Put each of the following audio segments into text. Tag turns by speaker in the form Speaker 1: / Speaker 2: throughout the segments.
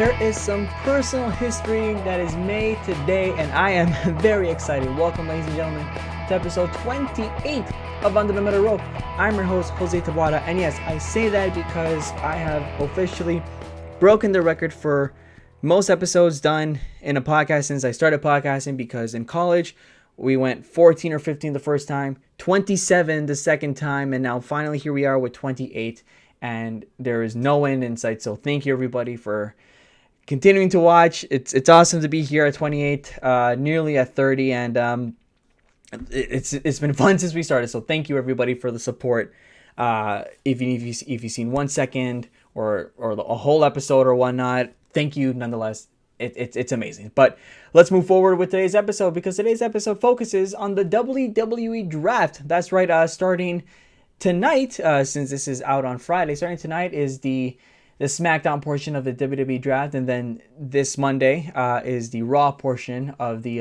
Speaker 1: there is some personal history that is made today, and I am very excited. Welcome, ladies and gentlemen, to episode 28 of Under the Middle Rope. I'm your host, Jose Tabata, and yes, I say that because I have officially broken the record for most episodes done in a podcast since I started podcasting, because in college, we went 14 or 15 the first time, 27 the second time, and now finally here we are with 28. And there is no end in sight. So thank you everybody for continuing to watch. It's awesome to be here at 28, nearly at 30, and it's been fun since we started. So thank you everybody for the support. If you've seen 1 second or a whole episode or whatnot, thank you nonetheless. It's amazing. But let's move forward with today's episode, because today's episode focuses on the WWE Draft. That's right. Starting tonight, since this is out on Friday, starting tonight is the SmackDown portion of the WWE Draft, and then this Monday is the Raw portion of the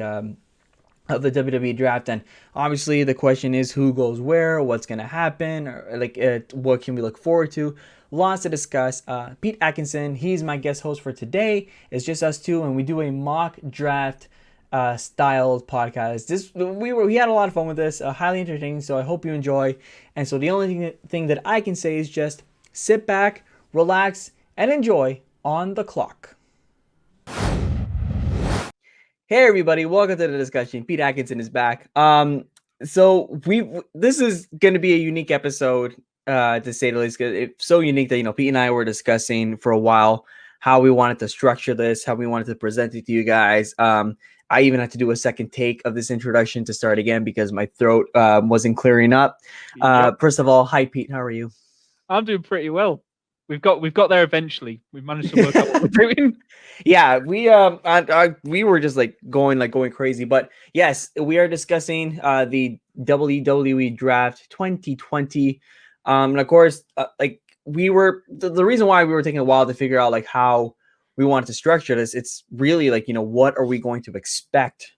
Speaker 1: WWE Draft. And obviously, the question is who goes where, what's gonna happen, or what can we look forward to? Lots to discuss. Pete Atkinson, he's my guest host for today. It's just us two, and we do a mock draft styled podcast. We had a lot of fun with this, highly entertaining, so I hope you enjoy. And so the only thing that I can say is just sit back, relax, and enjoy on the clock. Hey everybody, welcome to the discussion. Pete Atkinson is back. So this is going to be a unique episode, to say the least. It's so unique that Pete and I were discussing for a while how we wanted to structure this, how we wanted to present it to you guys. I even had to do a second take of this introduction to start again because my throat wasn't clearing up. First of all, hi Pete, how are you?
Speaker 2: I'm doing pretty well. We've got there eventually. We've managed to work out what we're doing.
Speaker 1: Yeah, we were just going crazy. But yes, we are discussing the WWE Draft 2020. And of course, the reason why we were taking a while to figure out how we wanted to structure this, it's really what are we going to expect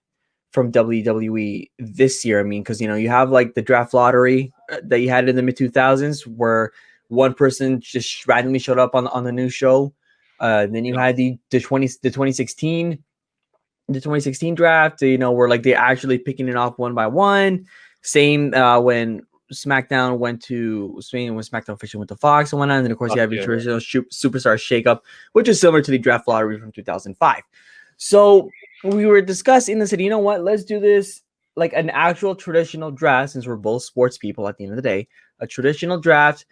Speaker 1: from WWE this year? I mean, because you have the draft lottery that you had in the mid 2000s, where one person just randomly showed up on the new show. Then you had the 2016 draft, where they're actually picking it off one by one. Same when SmackDown went to Spain, when SmackDown officially went to Fox and whatnot. And then of course you have your traditional superstar shakeup, which is similar to the draft lottery from 2005. So we were discussing and said, you know what, let's do this like an actual traditional draft, since we're both sports people at the end of the day. A traditional draft.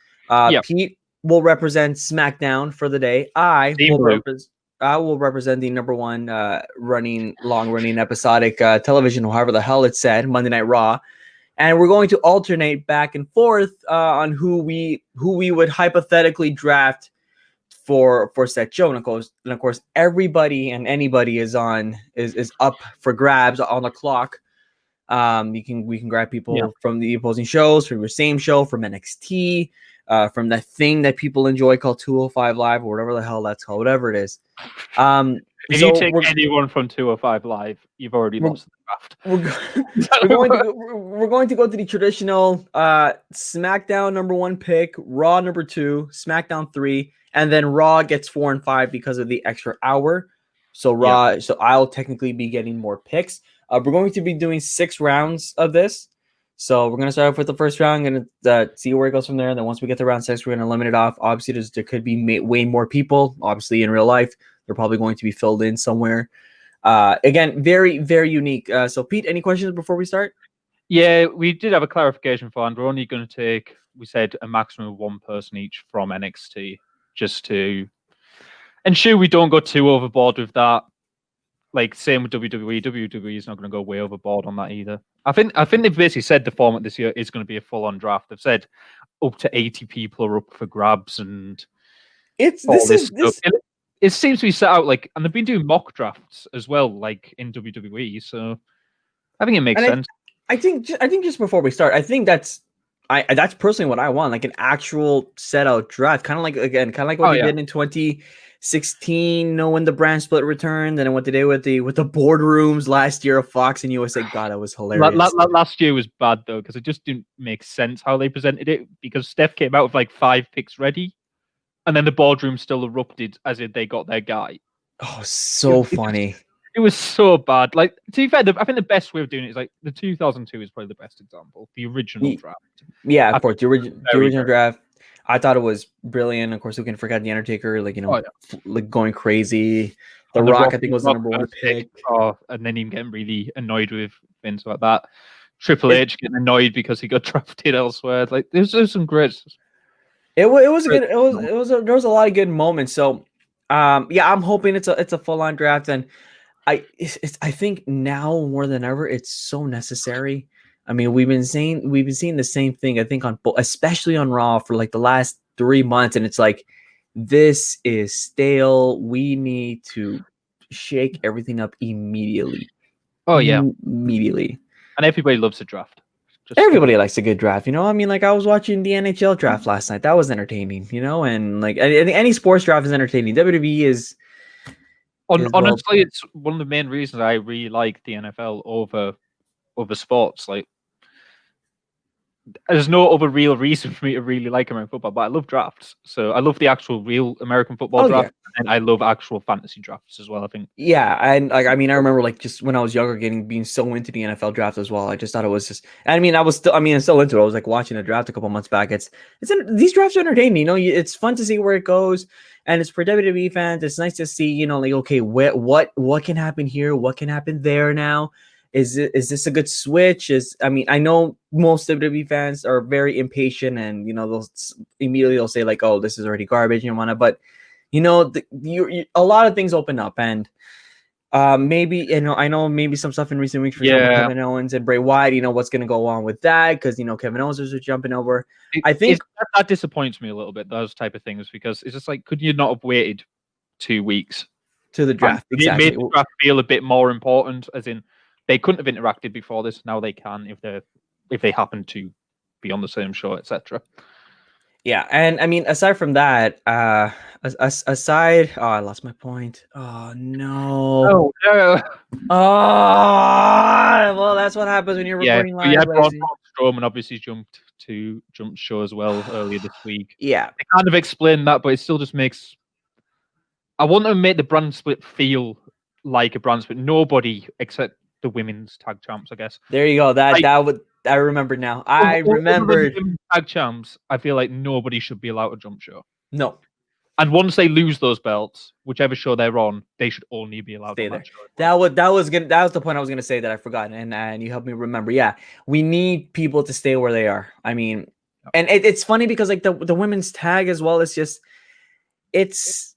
Speaker 1: Pete will represent SmackDown for the day. I will represent the number one long-running episodic television, or however the hell it's said, Monday Night Raw. And we're going to alternate back and forth on who we would hypothetically draft for said show. And of course, everybody and anybody is up for grabs on the clock. We can grab people from the opposing shows, from your same show, from NXT, from that thing that people enjoy called 205 Live, or whatever the hell that's called, whatever it is.
Speaker 2: If you take anyone from 205 Live, you've already lost the draft.
Speaker 1: We're going to go to the traditional SmackDown number 1 pick, Raw number 2, SmackDown 3, and then Raw gets 4 and 5 because of the extra hour. So so I'll technically be getting more picks. We're going to be doing 6 rounds of this. So we're going to start off with the first round, and see where it goes from there. And then once we get to round 6, we're going to limit it off. Obviously, there could be way more people. Obviously, in real life, they're probably going to be filled in somewhere. Again, very, very unique. So, Pete, any questions before we start?
Speaker 2: Yeah, we did have a clarification for, and we're only going to take, we said, a maximum of 1 person each from NXT, just to ensure we don't go too overboard with that. Same with WWE. WWE is not going to go way overboard on that either. I think they've basically said the format this year is going to be a full-on draft. They've said up to 80 people are up for grabs, and it seems to be set out and they've been doing mock drafts as well, in WWE. So I think it makes sense.
Speaker 1: I think just before we start, I think that's personally what I want, an actual set out draft, kind of like what we did in 2016, when the brand split returned, and what they did with the boardrooms last year of Fox and USA. God, that was hilarious.
Speaker 2: Last year was bad though, because it just didn't make sense how they presented it, because Steph came out with 5 picks ready, and then the boardroom still erupted as if they got their guy.
Speaker 1: Oh, so
Speaker 2: It
Speaker 1: funny.
Speaker 2: it was so bad. Like, to be fair, I think the best way of doing it is like the 2002 is probably the best example. The original draft.
Speaker 1: Yeah,
Speaker 2: I
Speaker 1: of course.
Speaker 2: thought it was
Speaker 1: The
Speaker 2: very,
Speaker 1: original
Speaker 2: very.
Speaker 1: draft, I thought it was brilliant. Of course, who can forget the Undertaker? Like
Speaker 2: Oh yeah.
Speaker 1: like going crazy. The
Speaker 2: And the
Speaker 1: Rock,
Speaker 2: Rock,
Speaker 1: I think, was the
Speaker 2: Rock
Speaker 1: number
Speaker 2: got
Speaker 1: one
Speaker 2: a pick.
Speaker 1: pick.
Speaker 2: Oh, and then him getting really annoyed with things like that. Triple
Speaker 1: It
Speaker 2: H getting annoyed because he got drafted elsewhere. Like, there's some great.
Speaker 1: it was a good. There was a lot of good moments. So, yeah, I'm hoping it's a full on draft, and I think now more than ever it's so necessary. I mean, we've been seeing the same thing. I think especially on Raw for like the last 3 months, and it's like this is stale. We need to shake everything up immediately.
Speaker 2: Oh yeah,
Speaker 1: Immediately.
Speaker 2: and everybody loves a draft. Just
Speaker 1: Everybody likes a good draft, you know. I mean, like I was watching the NHL draft last night. That was entertaining, you know. And like any sports draft is entertaining. WWE is well.
Speaker 2: honestly, it's one of the main reasons I really like the NFL over other sports. Like, there's no other real reason for me to really like American football, but I love drafts. So I love the actual real American football
Speaker 1: Oh yeah,
Speaker 2: draft, and I love actual fantasy drafts as well. I think.
Speaker 1: yeah, and like I mean, I remember like just when I was younger, being so into the NFL draft as well. I just thought it was just. I mean, I'm still into it. I was like watching a draft a couple months back. These drafts are entertaining. You know, it's fun to see where it goes, and it's for WWE fans. It's nice to see, you know, like okay, what can happen here? What can happen there now? Is this a good switch? I mean, I know most WWE fans are very impatient, and you know they'll say like, oh, this is already garbage and whatnot, but you know, a lot of things open up, and maybe, you know, I know maybe some stuff in recent weeks, for example, Kevin Owens and Bray Wyatt, you know, what's going to go on with that, because, you know, Kevin Owens is jumping over. I think
Speaker 2: that disappoints me a little bit, those type of things, because it's just like, could you not have waited 2 weeks
Speaker 1: to the draft? Exactly.
Speaker 2: It made the draft feel a bit more important, as in they couldn't have interacted before this. Now they can if they happen to be on the same show, etc.
Speaker 1: Yeah, and I mean, aside from that, aside, oh, I lost my point. Oh no.
Speaker 2: Oh no.
Speaker 1: Oh, well, that's what happens when you're recording live.
Speaker 2: Yeah, Braun Strowman obviously jumped show as well earlier this week.
Speaker 1: Yeah,
Speaker 2: they kind of explained that, but it still just makes. I want to make the brand split feel like a brand split. Nobody except the women's tag champs, I guess.
Speaker 1: There you go. That would. I remember now. I remembered.
Speaker 2: Tag champs. I feel like nobody should be allowed to jump show.
Speaker 1: No.
Speaker 2: And once they lose those belts, whichever show they're on, they should only be allowed to
Speaker 1: stay there. That was the point I was gonna say that I forgot, and you helped me remember. Yeah, we need people to stay where they are. I mean, and it's funny because like the women's tag as well. It's just it's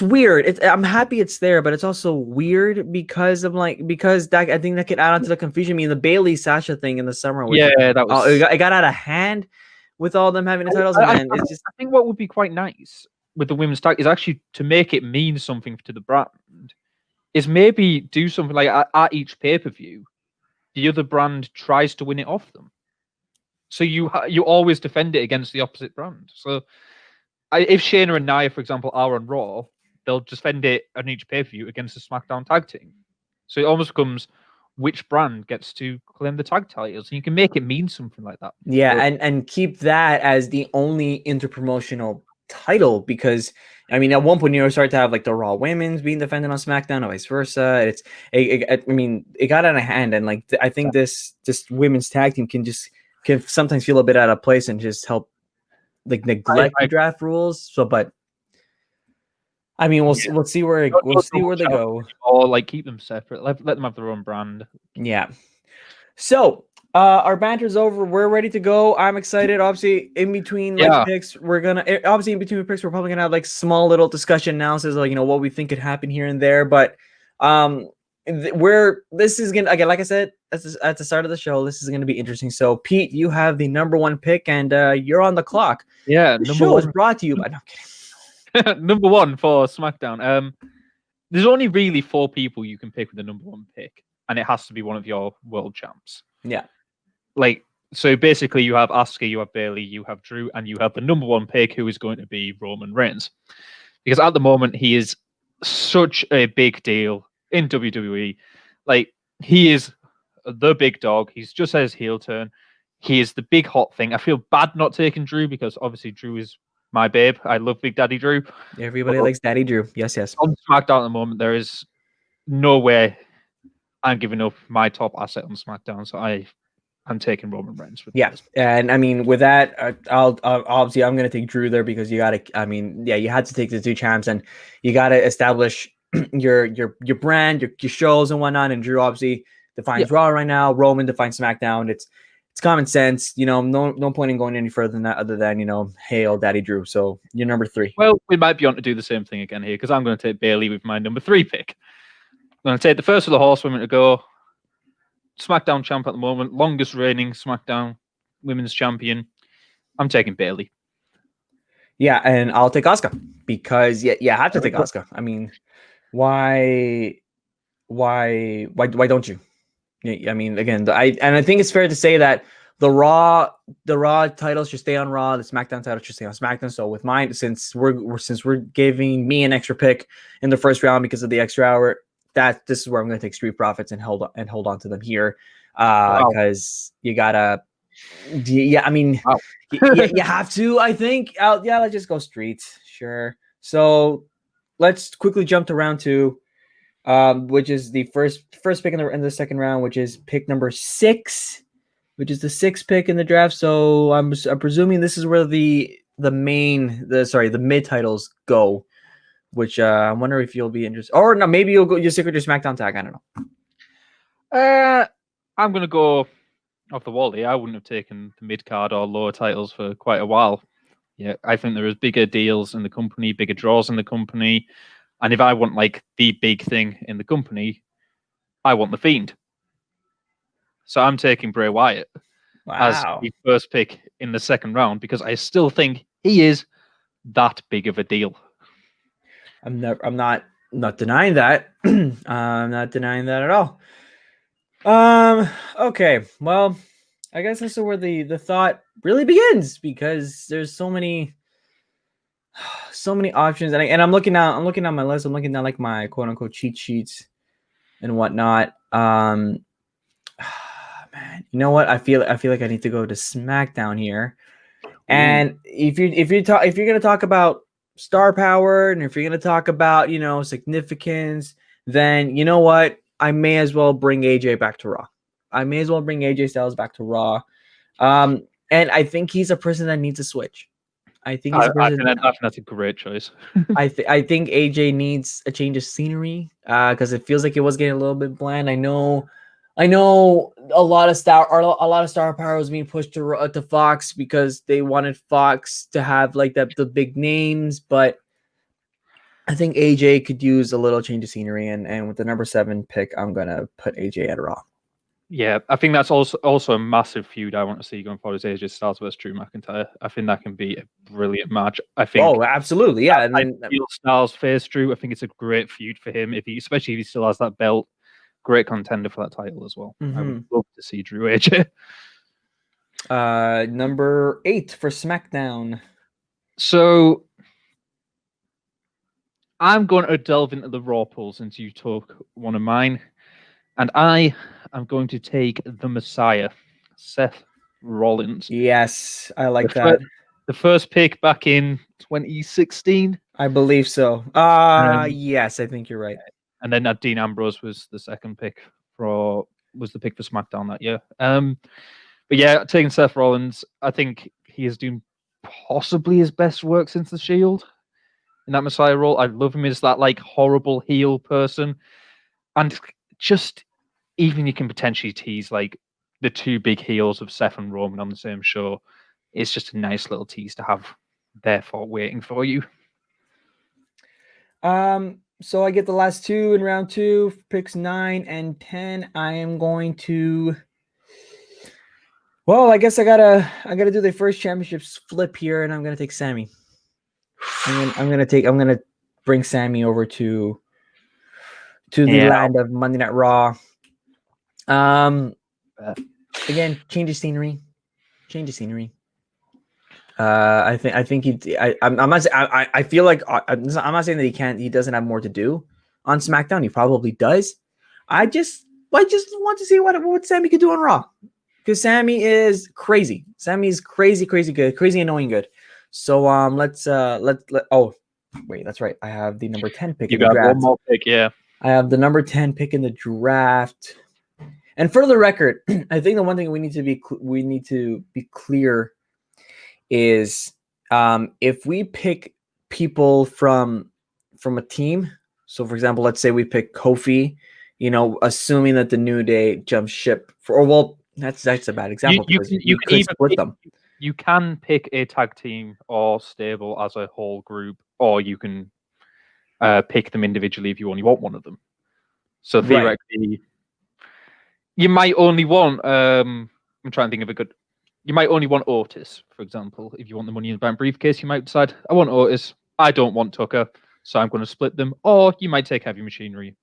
Speaker 1: weird. I'm happy it's there, but it's also weird because that I think that could add on to the confusion. I mean, the Bailey Sasha thing in the summer,
Speaker 2: that was
Speaker 1: it got out of hand with all them having the titles. I
Speaker 2: think what would be quite nice with the women's tag is actually to make it mean something to the brand. Is maybe do something like at each pay-per-view, the other brand tries to win it off them. So you always defend it against the opposite brand. So if Shayna and Nia, for example, are on Raw, they'll defend it on each pay-per-view against the SmackDown tag team. So it almost becomes which brand gets to claim the tag titles. And you can make it mean something like that.
Speaker 1: Yeah, and keep that as the only interpromotional title, because I mean, at one point you start to have like the Raw women's being defended on SmackDown or vice versa. I mean, it got out of hand, and like I think this women's tag team can sometimes feel a bit out of place and just help like neglect the draft rules. So, but I mean, we'll see where they go,
Speaker 2: or like keep them separate. Let them have their own brand.
Speaker 1: Yeah. So our banter's over. We're ready to go. I'm excited. Obviously, in between picks, we're probably gonna have like small little discussion analysis, like, you know, what we think could happen here and there. But this is gonna, again, like I said at the start of the show, this is gonna be interesting. So Pete, you have the number one pick, and you're on the clock.
Speaker 2: Yeah,
Speaker 1: the show is brought to you by. No, I'm
Speaker 2: kidding. Number one for SmackDown. There's only really 4 people you can pick with the number one pick, and it has to be one of your world champs.
Speaker 1: Yeah.
Speaker 2: Like, so basically you have Asuka, you have Bayley, you have Drew, and you have the number one pick, who is going to be Roman Reigns. Because at the moment, he is such a big deal in WWE. Like, he is the big dog. He's just had his heel turn. He is the big hot thing. I feel bad not taking Drew, because obviously Drew is my babe. I love Big Daddy Drew.
Speaker 1: Everybody likes Daddy Drew. Yes, yes.
Speaker 2: On SmackDown at the moment, there is no way I'm giving up my top asset on SmackDown. So I'm taking Roman Reigns.
Speaker 1: Yeah, and I mean, with that, I'll obviously I'm gonna take Drew there because you gotta. I mean, yeah, you had to take the two champs, and you gotta establish your brand, your shows and whatnot. And Drew obviously defines Raw right now. Roman defines SmackDown. It's common sense, you know. No point in going any further than that, other than, you know, hail Daddy Drew. So you're number 3.
Speaker 2: Well, we might be on to do the same thing again here because I'm going to take Bayley with my number 3 pick. I'm going to take the first of the horsewomen to go. SmackDown champ at the moment, longest reigning SmackDown women's champion. I'm taking Bayley.
Speaker 1: Yeah, and I'll take Asuka because I have to take Asuka. I mean, why don't you? I mean, again, I think it's fair to say that the Raw titles should stay on Raw, the SmackDown titles should stay on SmackDown. So with mine, since we're giving me an extra pick in the first round because of the extra hour, this is where I'm going to take Street Profits and hold on to them here, because you gotta, I mean, you have to. I think, let's just go Street, sure. So let's quickly jump to round 2, which is the first pick in the second round, which is pick number 6, which is the 6th pick in the draft. So I'm presuming this is where the mid titles go. Which I wonder if you'll be interested, or no, maybe you'll stick with your SmackDown tag. I don't
Speaker 2: know. I'm gonna go off the wall here. I wouldn't have taken the mid card or lower titles for quite a while. Yeah, I think there is bigger deals in the company, bigger draws in the company, and if I want like the big thing in the company, I want the Fiend. So I'm taking Bray Wyatt as the first pick in the second round because I still think he is that big of a deal.
Speaker 1: I'm not denying that. I'm not denying that at all. Okay. Well, I guess this is where the thought really begins because there's so many options, and I'm looking at my list. I'm looking at like my quote unquote cheat sheets and whatnot. Man, you know what? I feel like I need to go to SmackDown here. And if you're gonna talk about star power, and if you're going to talk about, you know, significance, then you know what? I may as well bring AJ back to Raw. I may as well bring AJ Styles back to Raw. And I think he's a person that needs a switch. I think he's
Speaker 2: that's a great choice.
Speaker 1: I think AJ needs a change of scenery because it feels like it was getting a little bit bland. I know a lot of star power was being pushed to Fox because they wanted Fox to have like the big names, but I think AJ could use a little change of scenery, and with the number 7 pick, I'm gonna put AJ at Raw.
Speaker 2: Yeah, I think that's also a massive feud I want to see going forward. Is AJ Styles versus Drew McIntyre. I think that can be a brilliant match. I think.
Speaker 1: Oh, absolutely, yeah. And then
Speaker 2: Styles face Drew. I think it's a great feud for him especially if he still has that belt. Great contender for that title as well. I would love to see Drew AJ.
Speaker 1: Number 8 for SmackDown.
Speaker 2: So I'm going to delve into the Raw pool since you took one of mine. And I am going to take the Messiah, Seth Rollins.
Speaker 1: Yes, I like that.
Speaker 2: The first pick back in 2016.
Speaker 1: I believe so. Yes, I think you're right.
Speaker 2: And then Dean Ambrose was the second pick was the pick for SmackDown that year. But yeah, taking Seth Rollins, I think he is doing possibly his best work since the Shield in that Messiah role. I love him as that like horrible heel person, and just even you can potentially tease like the 2 big heels of Seth and Roman on the same show. It's just a nice little tease to have therefore waiting for you.
Speaker 1: So I get the last 2 in round 2, picks 9 and 10. I am going to. Well, I guess I gotta do the first championships flip here, and I'm gonna take Sammy. I'm gonna bring Sammy over to the land of Monday Night Raw. Again, change of scenery. I feel like I'm not saying that he doesn't have more to do on SmackDown. He probably does. I just want to see what Sammy could do on Raw, because Sammy is crazy. Sammy is crazy good, crazy annoying good. So let's oh wait, that's right. I have the number 10 pick
Speaker 2: You
Speaker 1: in the
Speaker 2: got one
Speaker 1: draft.
Speaker 2: more pick, yeah.
Speaker 1: I have the number 10 pick in the draft. And for the record, I think the one thing we need to be clear is if we pick people from a team. So for example, let's say we pick Kofi, assuming that the New Day jumps ship that's a bad example because you
Speaker 2: can
Speaker 1: could
Speaker 2: either
Speaker 1: split
Speaker 2: pick,
Speaker 1: them.
Speaker 2: You can pick a tag team or stable as a whole group, or you can pick them individually if you only want one of them. So theoretically, you might only want. I'm trying to think of a good. You might only want Otis, for example. If you want the Money in the Bank briefcase, you might decide, I want Otis. I don't want Tucker, so I'm going to split them. Or you might take Heavy Machinery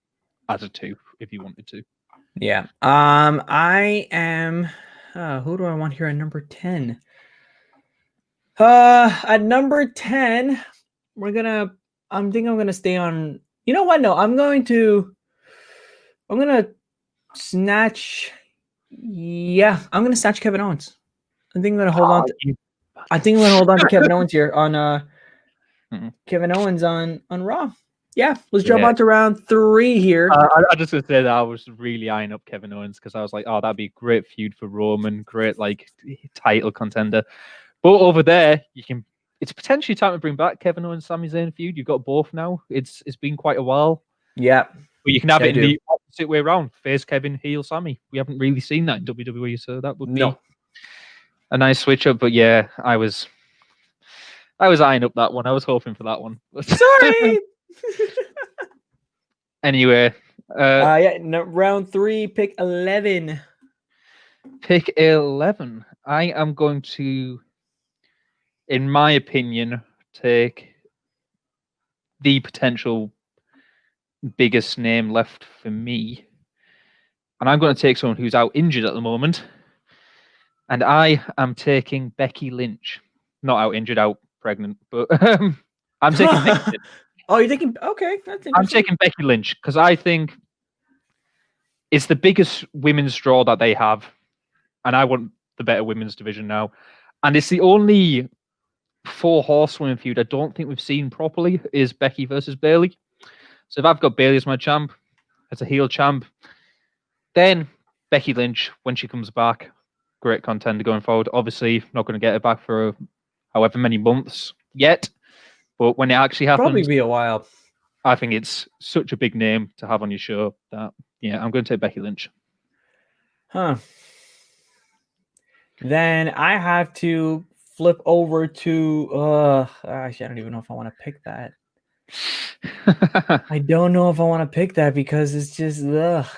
Speaker 2: as a 2 if you wanted to.
Speaker 1: Yeah. I am. Who do I want here at number 10? At number 10, I'm gonna stay on. You know what? No, I'm gonna snatch. Yeah, I'm gonna snatch Kevin Owens. I think I'm gonna hold on. I think I'm gonna hold on to Kevin Owens here on Kevin Owens on Raw. Yeah, let's jump on to round 3 here.
Speaker 2: I just gonna say that I was really eyeing up Kevin Owens because I was like, oh, that'd be a great feud for Roman, great like title contender. But over there, it's potentially time to bring back Kevin Owens, Sami Zayn feud. You've got both now. It's been quite a while.
Speaker 1: Yeah.
Speaker 2: But you can have it in the opposite way around. Face Kevin, heel Sami. We haven't really seen that in WWE, so that would be a nice switch up. But yeah, I was eyeing up that one. I was hoping for that one.
Speaker 1: Sorry.
Speaker 2: Anyway.
Speaker 1: Round 3, pick 11.
Speaker 2: Pick 11. I am going to, in my opinion, take the potential biggest name left for me. And I'm going to take someone who's out injured at the moment. And I am taking Becky Lynch. Not out injured, out pregnant. But I'm taking Becky Lynch.
Speaker 1: Oh, you're thinking, okay, that's interesting.
Speaker 2: I'm taking Becky Lynch because I think it's the biggest women's draw that they have. And I want the better women's division now. And it's the only 4 horsewomen feud I don't think we've seen properly is Becky versus Bayley. So if I've got Bayley as my champ, as a heel champ, then Becky Lynch, when she comes back, great contender going forward. Obviously, not going to get her back for however many months yet. But when it actually happens,
Speaker 1: probably be a while.
Speaker 2: I think it's such a big name to have on your show that, yeah, I'm going to take Becky Lynch.
Speaker 1: Huh. Then I have to flip over to actually I don't even know if I want to pick that. I don't know if I want to pick that because it's just ugh.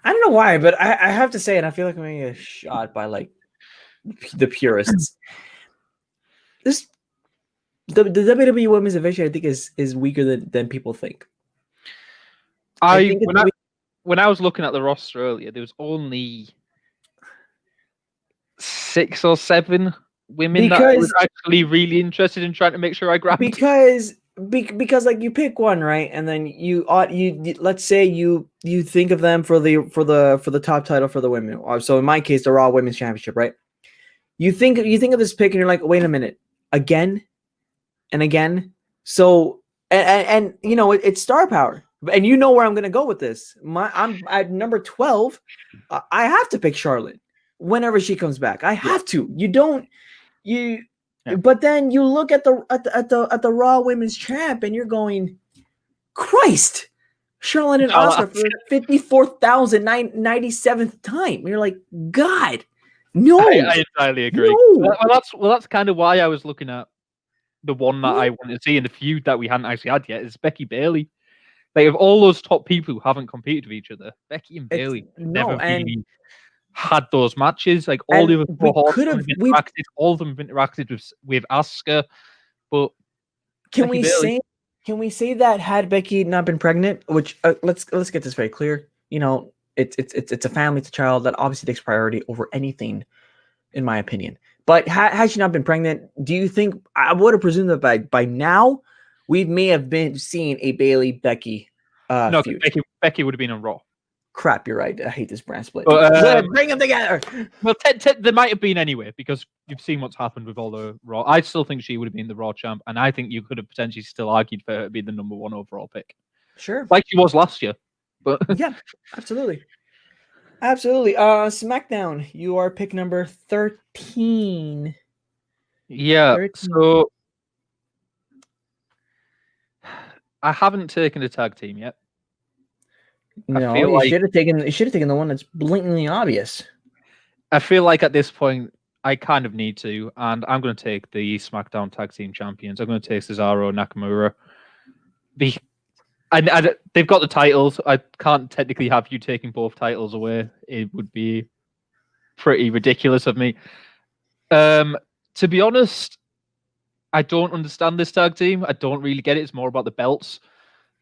Speaker 1: I don't know why, but I have to say, and I feel like I'm getting a shot by like the purists. The WWE Women's Division, I think, is weaker than people think.
Speaker 2: When I was looking at the roster earlier, there was only 6 or 7 women that I was actually really interested in trying to make sure I grabbed.
Speaker 1: Because like you pick one, right, and then you let's say you think of them for the top title for the women. So in my case, the Raw Women's Championship, right? You think of this pick and you're like, wait a minute, again and again. So and it's star power, and you know where I'm gonna go with this. I'm at number 12. I have to pick Charlotte whenever she comes back. I have to. But then you look at the Raw Women's Champ and you're going, Christ, Charlotte and Asuka for the 54,097th time. You're like, God, no.
Speaker 2: I entirely agree. No. Well, that's kind of why I was looking at the one that I wanted to see in the feud that we hadn't actually had yet is Becky Bayley. Like, of all those top people who haven't competed with each other, Becky and Bayley never really had those matches. Like all the other all of them have interacted with Asuka, but
Speaker 1: can we say that had Becky not been pregnant, which let's get this very clear, it's a family, it's a child that obviously takes priority over anything, in my opinion. But had she not been pregnant, do you think I would have presumed that by now we may have been seeing a Bayley Becky feud?
Speaker 2: Becky would have been on Raw.
Speaker 1: Crap, you're right. I hate this brand split.
Speaker 2: But,
Speaker 1: Bring them together.
Speaker 2: Well, there might have been anyway, because you've seen what's happened with all the Raw. I still think she would have been the Raw champ, and I think you could have potentially still argued for her to be the number 1 overall pick.
Speaker 1: Sure.
Speaker 2: Like she was last year. But
Speaker 1: yeah, absolutely. Absolutely. SmackDown, you are pick number 13.
Speaker 2: Yeah,
Speaker 1: 13.
Speaker 2: so I haven't taken a tag team yet.
Speaker 1: No, you should have taken the one that's blatantly obvious.
Speaker 2: I feel like at this point I kind of need to, and I'm going to take the SmackDown Tag Team Champions. I'm going to take Cesaro and Nakamura. They've got the titles. I can't technically have you taking both titles away. It would be pretty ridiculous of me. To be honest, I don't understand this tag team. I don't really get it. It's more about the belts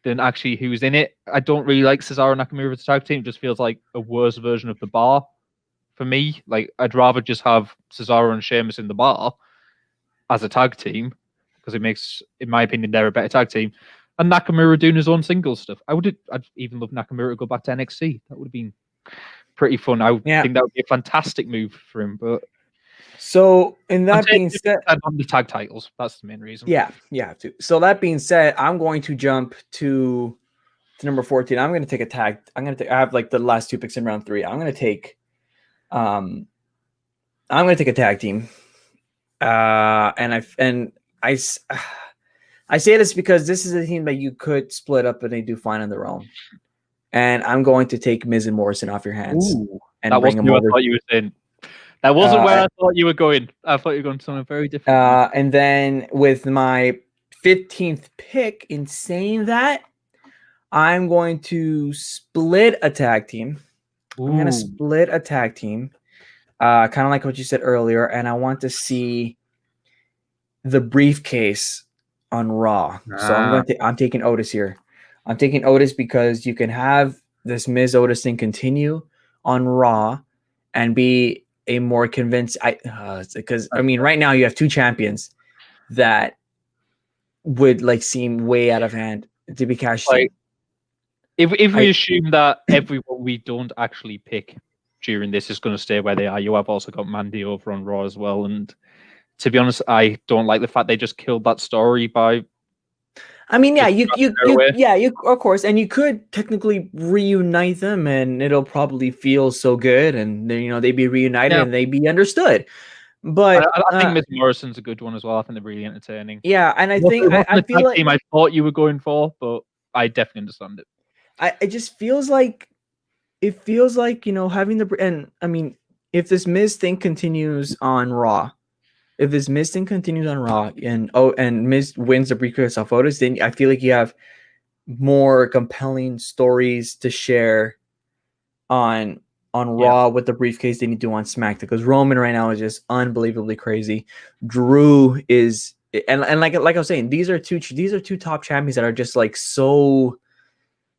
Speaker 2: than actually who's in it. I don't really like Cesaro and Nakamura as a tag team. It just feels like a worse version of the Bar for me. Like, I'd rather just have Cesaro and Sheamus in the Bar as a tag team, because it makes, in my opinion, they're a better tag team. And Nakamura doing his own singles stuff. I'd even love Nakamura to go back to NXT. That would have been pretty fun. I think that would be a fantastic move for him. But
Speaker 1: so, in that being said,
Speaker 2: on the tag titles, that's the main reason.
Speaker 1: Yeah, you have to. So that being said, I'm going to jump to number 14. I'm going to take a tag. I have like the last 2 picks in round 3. I'm going to take a tag team. I say this because this is a team that you could split up and they do fine on their own. And I'm going to take Miz and Morrison off your hands.
Speaker 2: Ooh,
Speaker 1: and bring them over.
Speaker 2: I thought you were saying. That wasn't where I thought you were going. I thought you were going to something very different.
Speaker 1: And then with my 15th pick, in saying that, I'm going to split a tag team. I'm going to split a tag team, kind of like what you said earlier. And I want to see the briefcase on Raw. So I'm taking Otis here. I'm taking Otis because you can have this Miz Otis thing continue on Raw and be a more convinced. Because I mean, right now you have 2 champions that would like seem way out of hand to be cashed in.
Speaker 2: If we assume that everyone we don't actually pick during this is going to stay where they are, you have also got Mandy over on Raw as well. And to be honest, I don't like the fact they just killed that story by.
Speaker 1: I mean, yeah, you of course, and you could technically reunite them, and it'll probably feel so good, and they'd be reunited and they'd be understood. But
Speaker 2: I think Miz Morrison's a good one as well. I think they're really entertaining.
Speaker 1: Yeah, and I think I feel like
Speaker 2: team I thought you were going for, but I definitely understand it.
Speaker 1: It just feels like having and I mean, if this Miz thing continues on Raw. If this Miz thing continues on Raw and Miz wins the briefcase off Otis, then I feel like you have more compelling stories to share on Raw with the briefcase than you do on SmackDown, because Roman right now is just unbelievably crazy. Drew is, and like I was saying, these are two top champions that are just like so,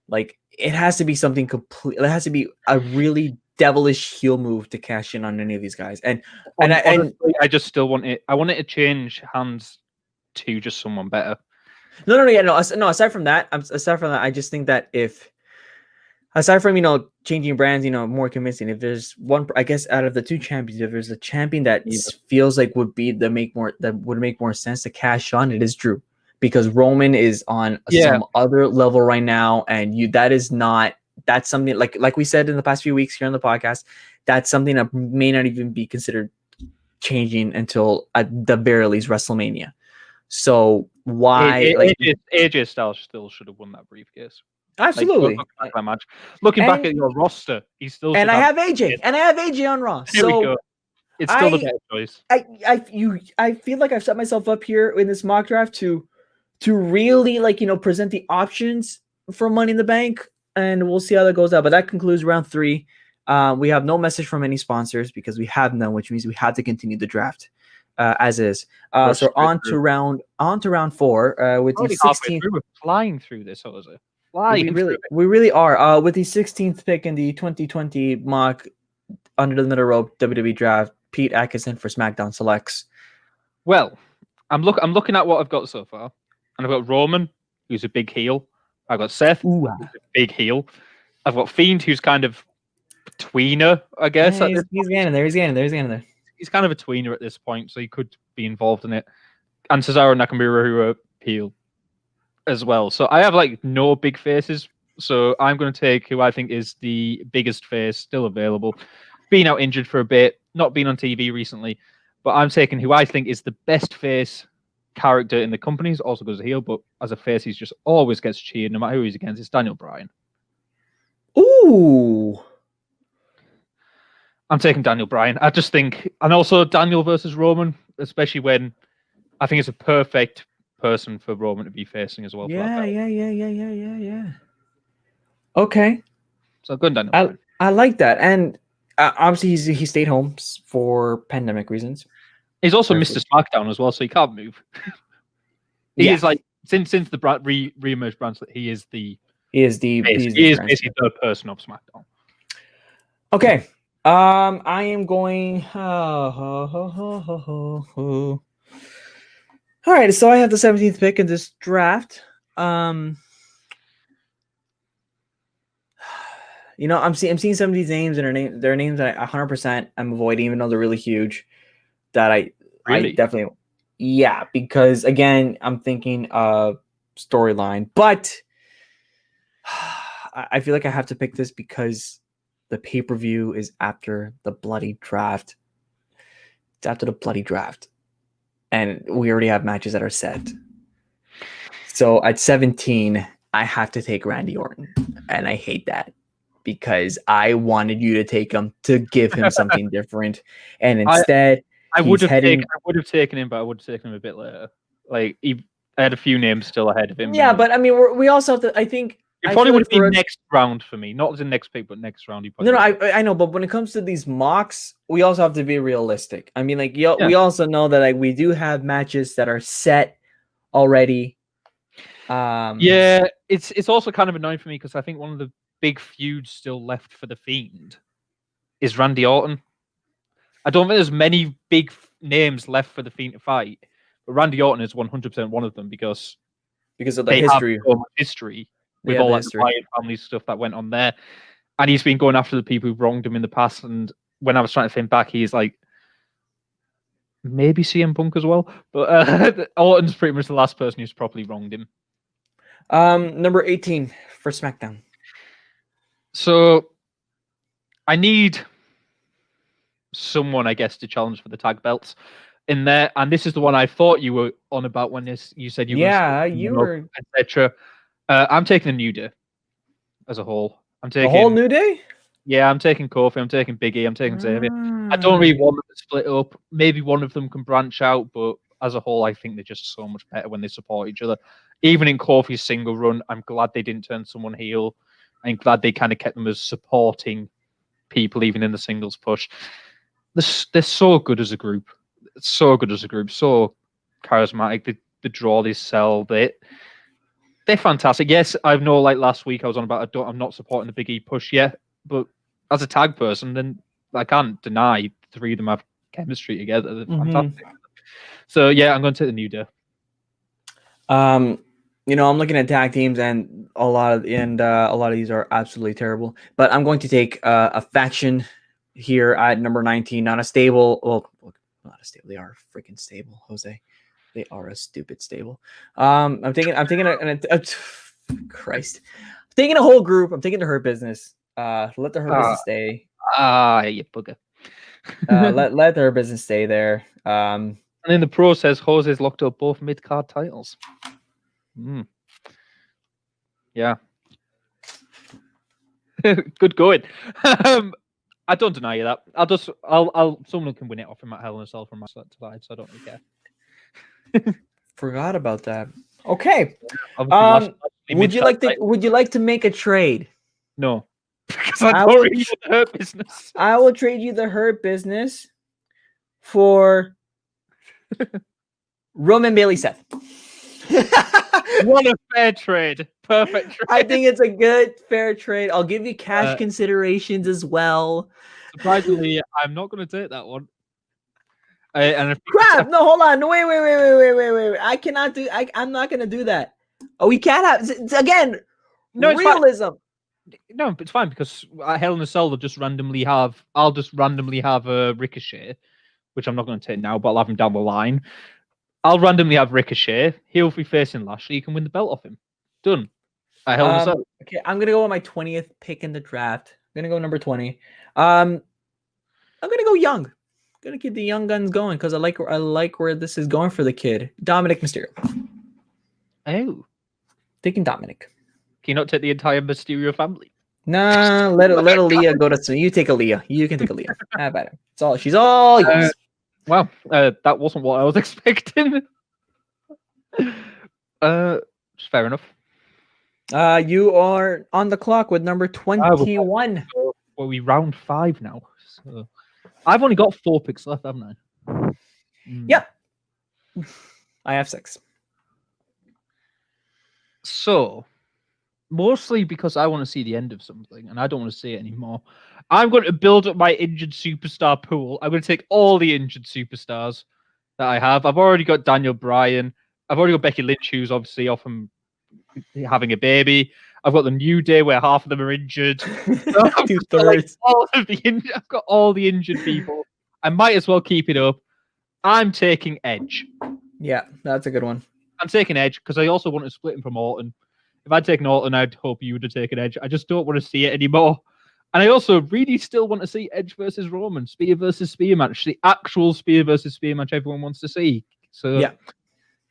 Speaker 1: like, it has to be something complete. It has to be a really devilish heel move to cash in on any of these guys. And honestly,
Speaker 2: I just still want it. I want it to change hands to just someone better.
Speaker 1: No. Aside from that, I just think that aside from changing brands, more convincing. If there's one, I guess out of the 2 champions, if there's a champion that feels like would make more sense to cash on, it is Drew, because Roman is on some other level right now, and that's something like we said in the past few weeks here on the podcast. That's something that may not even be considered changing until at the very least WrestleMania. So why
Speaker 2: AJ Styles still should have won that briefcase?
Speaker 1: Absolutely.
Speaker 2: Looking back at your roster, he still.
Speaker 1: And I have AJ on Raw.
Speaker 2: Here we go. It's still the better choice.
Speaker 1: I feel like I've set myself up here in this mock draft to really present the options for Money in the Bank. And we'll see how that goes out. But that concludes round 3. We have no message from any sponsors because we have none, which means we have to continue the draft as is. So on to round 4 with the 16th.
Speaker 2: We're flying through this, Jose.
Speaker 1: We really are. With the 16th pick in the 2020 mock Under the Middle Rope WWE Draft, Pete Atkinson for SmackDown selects.
Speaker 2: Well, I'm looking at what I've got so far, and I've got Roman, who's a big heel. I've got Seth, who's a big heel. I've got Fiend, who's kind of tweener, I guess.
Speaker 1: Yeah, he's getting there. He's getting there.
Speaker 2: He's kind of a tweener at this point, so he could be involved in it. And Cesaro Nakamura, who are heel as well. So I have like no big faces. So I'm going to take who I think is the biggest face still available. Being out injured for a bit, not been on TV recently, but I'm taking who I think is the best face character in the company. He's also goes heel, but as a face, he's just always gets cheered no matter who he's against. It's Daniel Bryan.
Speaker 1: Ooh.
Speaker 2: I'm taking Daniel Bryan. I just think, and also Daniel versus Roman, especially when I think it's a perfect person for Roman to be facing as well.
Speaker 1: Yeah. Okay.
Speaker 2: So good, Daniel Bryan.
Speaker 1: I like that, and obviously he stayed home for pandemic reasons.
Speaker 2: He's also Mr. SmackDown as well, so he can't move. He is like since the re-emerged brand, he is basically the person of SmackDown.
Speaker 1: Okay. I am going. All right, so I have the 17th pick in this draft. I'm seeing some of these names, and their names that 100% I'm avoiding, even though they're really huge. That I definitely, because again, I'm thinking of storyline, but I feel like I have to pick this because the pay-per-view is after the bloody draft. It's after the bloody draft. And we already have matches that are set. So at 17, I have to take Randy Orton. And I hate that because I wanted you to take him to give him something different. And instead,
Speaker 2: I would have taken him, but I would have taken him a bit later. Like I had a few names still ahead of him.
Speaker 1: Yeah, but I mean, we also have to, I think,
Speaker 2: it probably would be next round for me, not the next pick, but next round.
Speaker 1: I know, but when it comes to these mocks, we also have to be realistic. I mean, we also know that we do have matches that are set already.
Speaker 2: It's also kind of annoying for me because I think one of the big feuds still left for the Fiend is Randy Orton. I don't think there's many big names left for the Fiend to fight, but Randy Orton is 100% one of them because
Speaker 1: of the history.
Speaker 2: Have so much history. With all that Wyatt family stuff that went on there. And he's been going after the people who've wronged him in the past. And when I was trying to think back, he's like, maybe CM Punk as well. But Orton's pretty much the last person who's properly wronged him.
Speaker 1: Number 18 for SmackDown.
Speaker 2: So I need someone, I guess, to challenge for the tag belts in there. And this is the one I thought you were on about when you said you were, etc. I'm taking a New Day as a whole. I'm taking
Speaker 1: the whole New Day.
Speaker 2: Yeah, I'm taking Kofi. I'm taking Big E. I'm taking Xavier. I don't really want them to split up. Maybe one of them can branch out, but as a whole, I think they're just so much better when they support each other. Even in Kofi's single run, I'm glad they didn't turn someone heel. I'm glad they kind of kept them as supporting people, even in the singles push. They're so good as a group. So good as a group. So charismatic. The draw they sell. They're fantastic. Yes, I know. Like last week, I was on about I'm not supporting the Big E push yet, but as a tag person, then I can't deny the three of them have chemistry together. They're fantastic. So yeah, I'm going to take the New Day.
Speaker 1: I'm looking at tag teams, and a lot of these are absolutely terrible. But I'm going to take a faction here at number 19. Not a stable. Well, not a stable. They are freaking stable, Jose. They are a stupid stable. I'm taking Christ. I'm taking a whole group. I'm taking the Hurt Business. Let the Hurt Business stay.
Speaker 2: You bugger.
Speaker 1: Let the Hurt Business stay there.
Speaker 2: And in the process, Jose's locked up both mid-card titles. Yeah. Good going. I don't deny you that. Someone can win it off him at Hell in a Cell from my side, so I don't really care.
Speaker 1: Forgot about that. Okay.
Speaker 2: Would
Speaker 1: you like to make a trade?
Speaker 2: No. Because I don't really want the Hurt Business.
Speaker 1: I will trade you the Hurt Business for Roman Bailey Seth.
Speaker 2: What a fair trade. Perfect trade.
Speaker 1: I think it's a good, fair trade. I'll give you cash considerations as well.
Speaker 2: Surprisingly, I'm not going to take that one.
Speaker 1: Crap! No, hold on. No, wait. I cannot do. I'm not going to do that. Oh, we can't have again.
Speaker 2: No,
Speaker 1: realism.
Speaker 2: No, it's fine because at Hell in a Cell I'll just randomly have a Ricochet, which I'm not going to take now, but I'll have him down the line. I'll randomly have Ricochet. He'll be facing Lashley. You can win the belt off him. Done. At Hell in a Cell.
Speaker 1: Okay, I'm gonna go with my 20th pick in the draft. I'm gonna go number 20. I'm gonna go young. I'm gonna keep the young guns going because I like where this is going for the kid, Dominic Mysterio.
Speaker 2: Oh,
Speaker 1: Taking Dominic.
Speaker 2: can you not take the entire Mysterio family?
Speaker 1: Nah, let Aaliyah go to. You take Aaliyah. You can take Aaliyah. How about it? It's all. She's all yours.
Speaker 2: Well, that wasn't what I was expecting. Fair enough.
Speaker 1: You are on the clock with number 21.
Speaker 2: Well, we round 5 now. So I've only got 4 picks left, haven't I?
Speaker 1: Yep. I have 6.
Speaker 2: So, mostly because I want to see the end of something, and I don't want to see it anymore. I'm going to build up my injured superstar pool. I'm going to take all the injured superstars that I have. I've already got Daniel Bryan. I've already got Becky Lynch, who's obviously off from having a baby. I've got the New Day, where half of them are injured.
Speaker 1: Two-thirds.
Speaker 2: I've got all the injured people. I might as well keep it up. I'm taking Edge.
Speaker 1: Yeah, that's a good one.
Speaker 2: I'm taking Edge because I also want to split him from Orton. If I'd taken Orton, I'd hope you would have taken Edge. I just don't want to see it anymore. And I also really still want to see Edge versus Roman, Spear versus Spear match, the actual Spear versus Spear match everyone wants to see. So,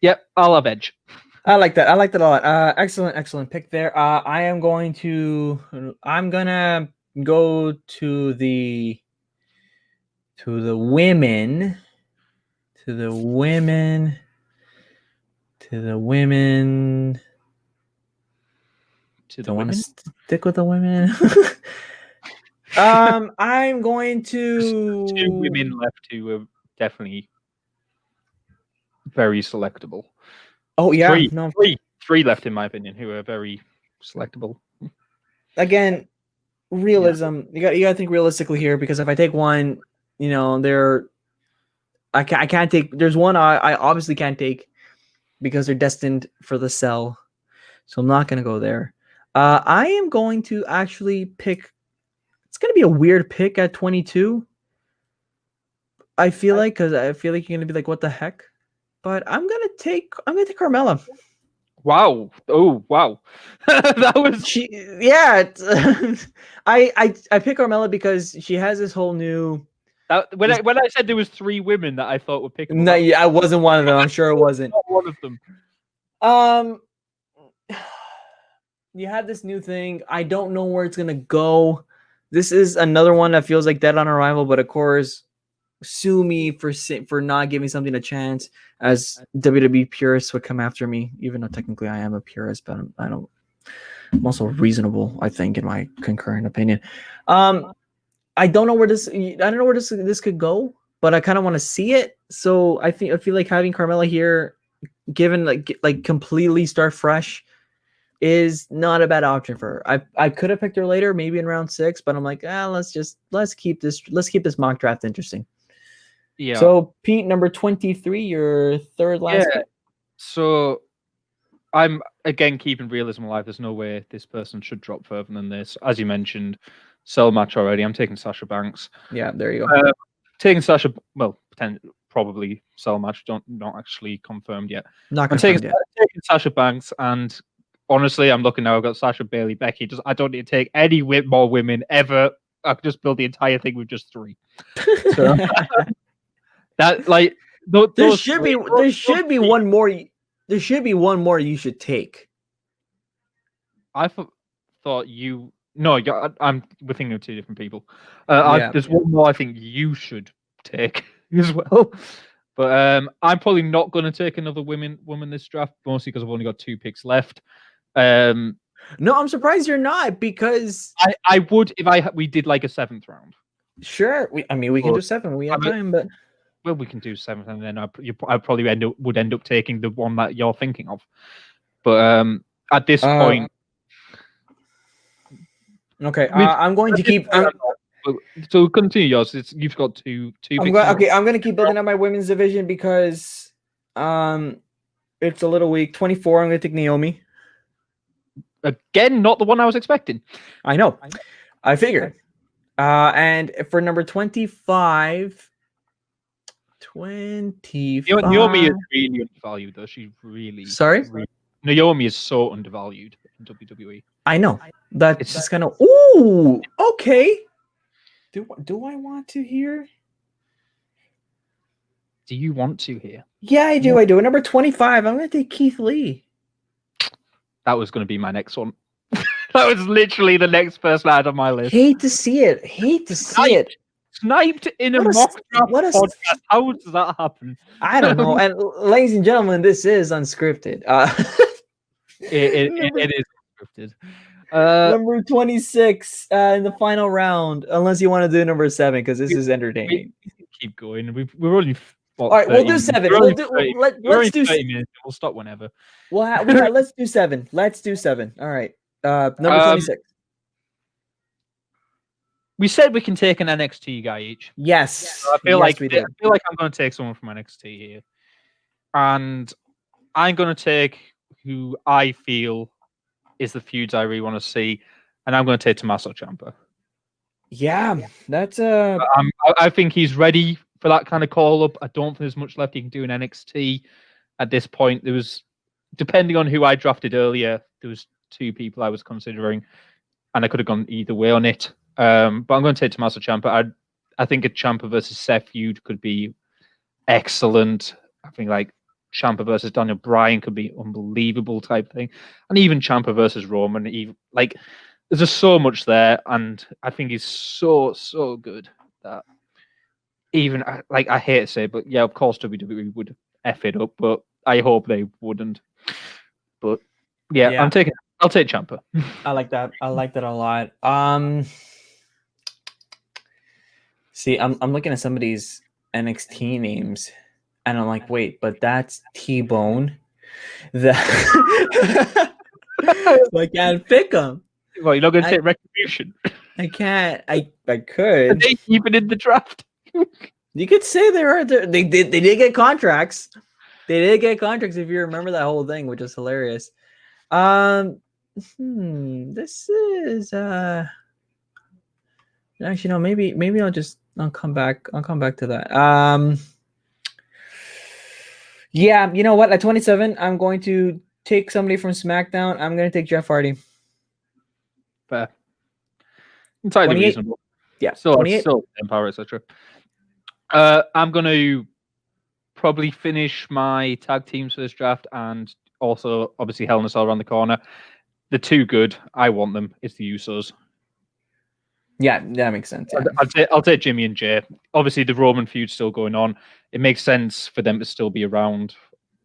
Speaker 2: yeah, I'll have Edge.
Speaker 1: I like that. I like that a lot. Excellent pick there. I'm gonna go to the women. Don't want to stick with the women. I'm going to
Speaker 2: 2 women left who are definitely very selectable.
Speaker 1: Oh yeah,
Speaker 2: three left in my opinion who are very selectable.
Speaker 1: Again, realism. Yeah. You got to think realistically here because if I take one, I can't take. There's one I obviously can't take because they're destined for the cell, so I'm not gonna go there. I am going to actually pick. It's gonna be a weird pick at 22. I feel like because I feel like you're gonna be like, what the heck? But I'm gonna take Carmella.
Speaker 2: Wow! Oh wow! That was
Speaker 1: I pick Carmella because she has this whole new.
Speaker 2: When I said there was 3 women that I thought were pickable.
Speaker 1: No, I wasn't one of them. I'm sure it wasn't.
Speaker 2: Not one of them.
Speaker 1: You have this new thing. I don't know where it's gonna go. This is another one that feels like dead on arrival, but of course, sue me for not giving something a chance, as WWE purists would come after me, even though technically I am a purist, but I'm also reasonable, I think, in my concurrent opinion. I don't know where this could go, but I kind of want to see it. So I feel like having Carmella here, given like completely start fresh, is not a bad option for her. I could have picked her later, maybe in round 6, but I'm like, let's keep this mock draft interesting.
Speaker 2: Yeah.
Speaker 1: So Pete, number 23, your third last pick.
Speaker 2: So I'm again keeping realism alive. There's no way this person should drop further than this. As you mentioned, cell match already. I'm taking Sasha Banks.
Speaker 1: Yeah, there you go.
Speaker 2: Taking Sasha. Well, probably cell match. Not actually confirmed yet.
Speaker 1: Not confirmed yet.
Speaker 2: Taking Sasha Banks, and honestly, I'm looking now. I've got Sasha, Bailey, Becky. I don't need to take any more women ever. I could just build the entire thing with just 3. So, that like
Speaker 1: there should be one more. There should be one more you should take.
Speaker 2: I thought you. No, we're thinking of 2 different people. There's one more I think you should take as well. But I'm probably not going to take another woman this draft, mostly because I've only got 2 picks left.
Speaker 1: No, I'm surprised you're not, because
Speaker 2: I would if we did like a 7th round.
Speaker 1: Sure, we can do 7. We have time, but
Speaker 2: we can do 7th, and then I probably would end up taking the one that you're thinking of. But at this point,
Speaker 1: okay, I'm going to keep.
Speaker 2: So continue yours. You've got 2 picks.
Speaker 1: I'm going to keep building up my women's division because it's a little weak. 24. I'm going to take Naomi.
Speaker 2: Again, not the one I was expecting.
Speaker 1: I know. I figured. And for number 25. 25.
Speaker 2: Naomi is really undervalued, though. She's really...
Speaker 1: Sorry?
Speaker 2: Naomi is so undervalued in WWE.
Speaker 1: I know. That's just kind of... Ooh! Okay. Do I want to hear?
Speaker 2: Do you want to hear?
Speaker 1: Yeah, I do. I do. At number 25, I'm going to take Keith Lee.
Speaker 2: That was going to be my next one. That was literally the next person I had on my list.
Speaker 1: Hate to see it.
Speaker 2: Sniped in a mock draft podcast. How does that happen?
Speaker 1: I don't know. And ladies and gentlemen, this is unscripted.
Speaker 2: It is unscripted.
Speaker 1: Number 26 in the final round, unless you want to do number 7, because this is entertaining.
Speaker 2: Keep going. We're only...
Speaker 1: All right, we'll do 7. Let's do
Speaker 2: 30 minutes. We'll stop whenever.
Speaker 1: Let's do 7. Let's do 7. All right. Number 26.
Speaker 2: We said we can take an NXT guy each.
Speaker 1: Yes.
Speaker 2: So I feel like I'm going to take someone from NXT here, and I'm going to take who I feel is the feuds I really want to see, and I'm going to take Tommaso Ciampa.
Speaker 1: Yeah, that's
Speaker 2: I think he's ready for that kind of call up. I don't think there's much left he can do in NXT at this point. There was, depending on who I drafted earlier, there was 2 people I was considering, and I could have gone either way on it. But I'm going to take Tommaso Ciampa. I think a Ciampa versus Seth feud could be excellent. I think like Ciampa versus Daniel Bryan could be unbelievable type thing, and even Ciampa versus Roman. Even like there's just so much there, and I think he's so good that even like I hate to say, but yeah, of course WWE would F it up, but I hope they wouldn't. But yeah. I'll take Ciampa.
Speaker 1: I like that. I like that a lot. See, I'm looking at some of these NXT names, and I'm like, wait, but that's T-Bone. I can't pick him.
Speaker 2: Well, you're not going to take Retribution.
Speaker 1: I can't. I could.
Speaker 2: Are they even in the draft?
Speaker 1: You could say they did get contracts. They did get contracts if you remember that whole thing, which is hilarious. This is actually no, maybe I'll come back to that. Yeah, you know what? At 27, I'm going to take somebody from SmackDown. I'm going to take Jeff Hardy.
Speaker 2: Fair. Entirely reasonable.
Speaker 1: Yeah.
Speaker 2: Still Empower, etc. I'm going to probably finish my tag teams for this draft, and also obviously Hell in a Cell around the corner. The 2 good. I want them. It's the Usos.
Speaker 1: Yeah, that makes sense. Yeah.
Speaker 2: I'll take Jimmy and Jay. Obviously, the Roman feud's still going on. It makes sense for them to still be around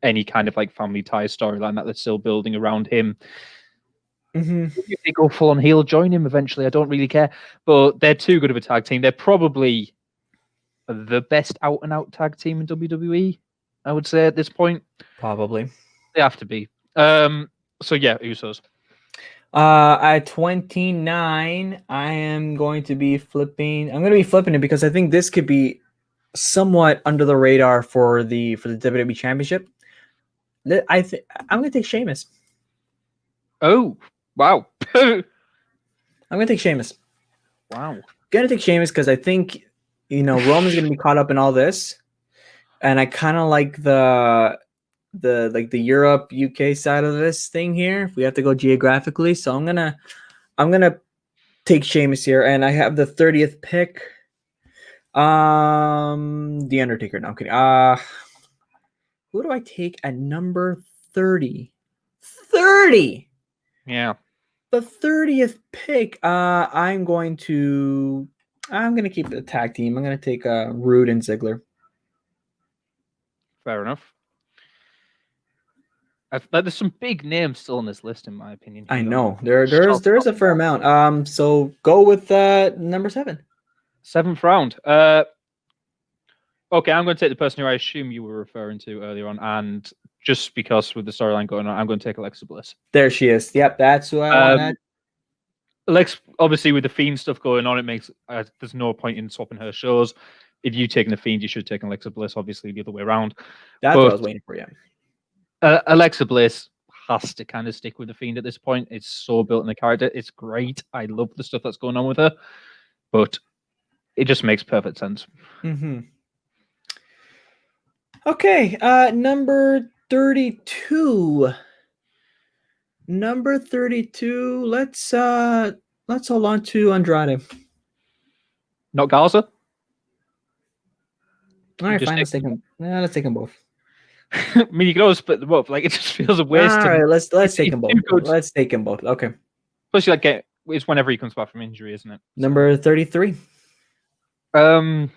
Speaker 2: any kind of like family tie storyline that they're still building around him.
Speaker 1: Mm-hmm.
Speaker 2: If they go full on heel, join him eventually. I don't really care. But they're too good of a tag team. They're probably the best out and out tag team in WWE, I would say at this point.
Speaker 1: Probably.
Speaker 2: They have to be. So yeah, Usos.
Speaker 1: At 29, I am going to be flipping. I'm going to be flipping it because I think this could be somewhat under the radar for the WWE Championship. I'm going to take Sheamus.
Speaker 2: Oh, wow.
Speaker 1: I'm going to take Sheamus.
Speaker 2: Wow.
Speaker 1: Going to take Sheamus because I think, Roman's going to be caught up in all this. And I kind of like the Europe UK side of this thing here. If we have to go geographically, so I'm gonna take Sheamus here, and I have the 30th pick. The Undertaker. No, I'm kidding. Who do I take at number 30? 30.
Speaker 2: Yeah.
Speaker 1: The 30th pick. I'm gonna keep the tag team. I'm gonna take Rude and Ziggler.
Speaker 2: Fair enough. There's some big names still on this list, in my opinion.
Speaker 1: I know there's a fair amount. So go with number 7.
Speaker 2: 7th round. Okay, I'm going to take the person who I assume you were referring to earlier on, and just because with the storyline going on, I'm going to take Alexa Bliss.
Speaker 1: There she is. Yep, that's who I wanted.
Speaker 2: Alexa, obviously, with the Fiend stuff going on, it makes there's no point in swapping her shows. If you've taken the Fiend, you should have taken Alexa Bliss. Obviously, the other way around.
Speaker 1: That's what I was waiting for. Yeah.
Speaker 2: Alexa Bliss has to kind of stick with the Fiend at this point. It's so built in the character. It's great. I love the stuff that's going on with her, but it just makes perfect sense.
Speaker 1: Mm-hmm. Okay, number 32. Number 32. Let's hold on to Andrade.
Speaker 2: Not Garza?
Speaker 1: All right, fine. Let's take them. Yeah, let's take them both.
Speaker 2: I mean, you can always split them up. Like, it just feels a waste.
Speaker 1: All right, let's take them both. Let's take them both. Okay.
Speaker 2: Especially like it's whenever he comes back from injury, isn't it?
Speaker 1: Number 33.
Speaker 2: Again,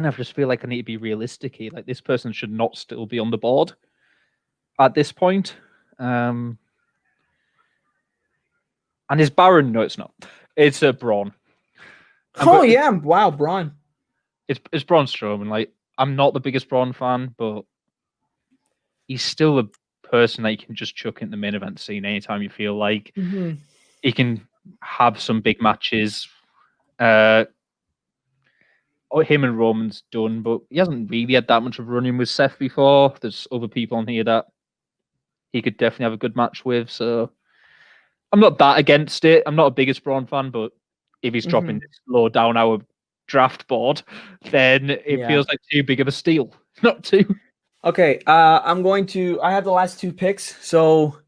Speaker 2: I just feel like I need to be realistic here. Like, this person should not still be on the board at this point. And is Baron? No, it's not. It's a Braun.
Speaker 1: Yeah! Wow, Braun.
Speaker 2: It's Braun Strowman. Like, I'm not the biggest Braun fan, but he's still a person that you can just chuck in the main event scene anytime you feel like.
Speaker 1: Mm-hmm.
Speaker 2: He can have some big matches. Him and Roman's done, but he hasn't really had that much of running with Seth before. There's other people on here that he could definitely have a good match with, so I'm not that against it. I'm not a biggest Braun fan, but if he's dropping this low down our draft board, then it feels like too big of a steal. Not too.
Speaker 1: Okay, I have the last two picks, so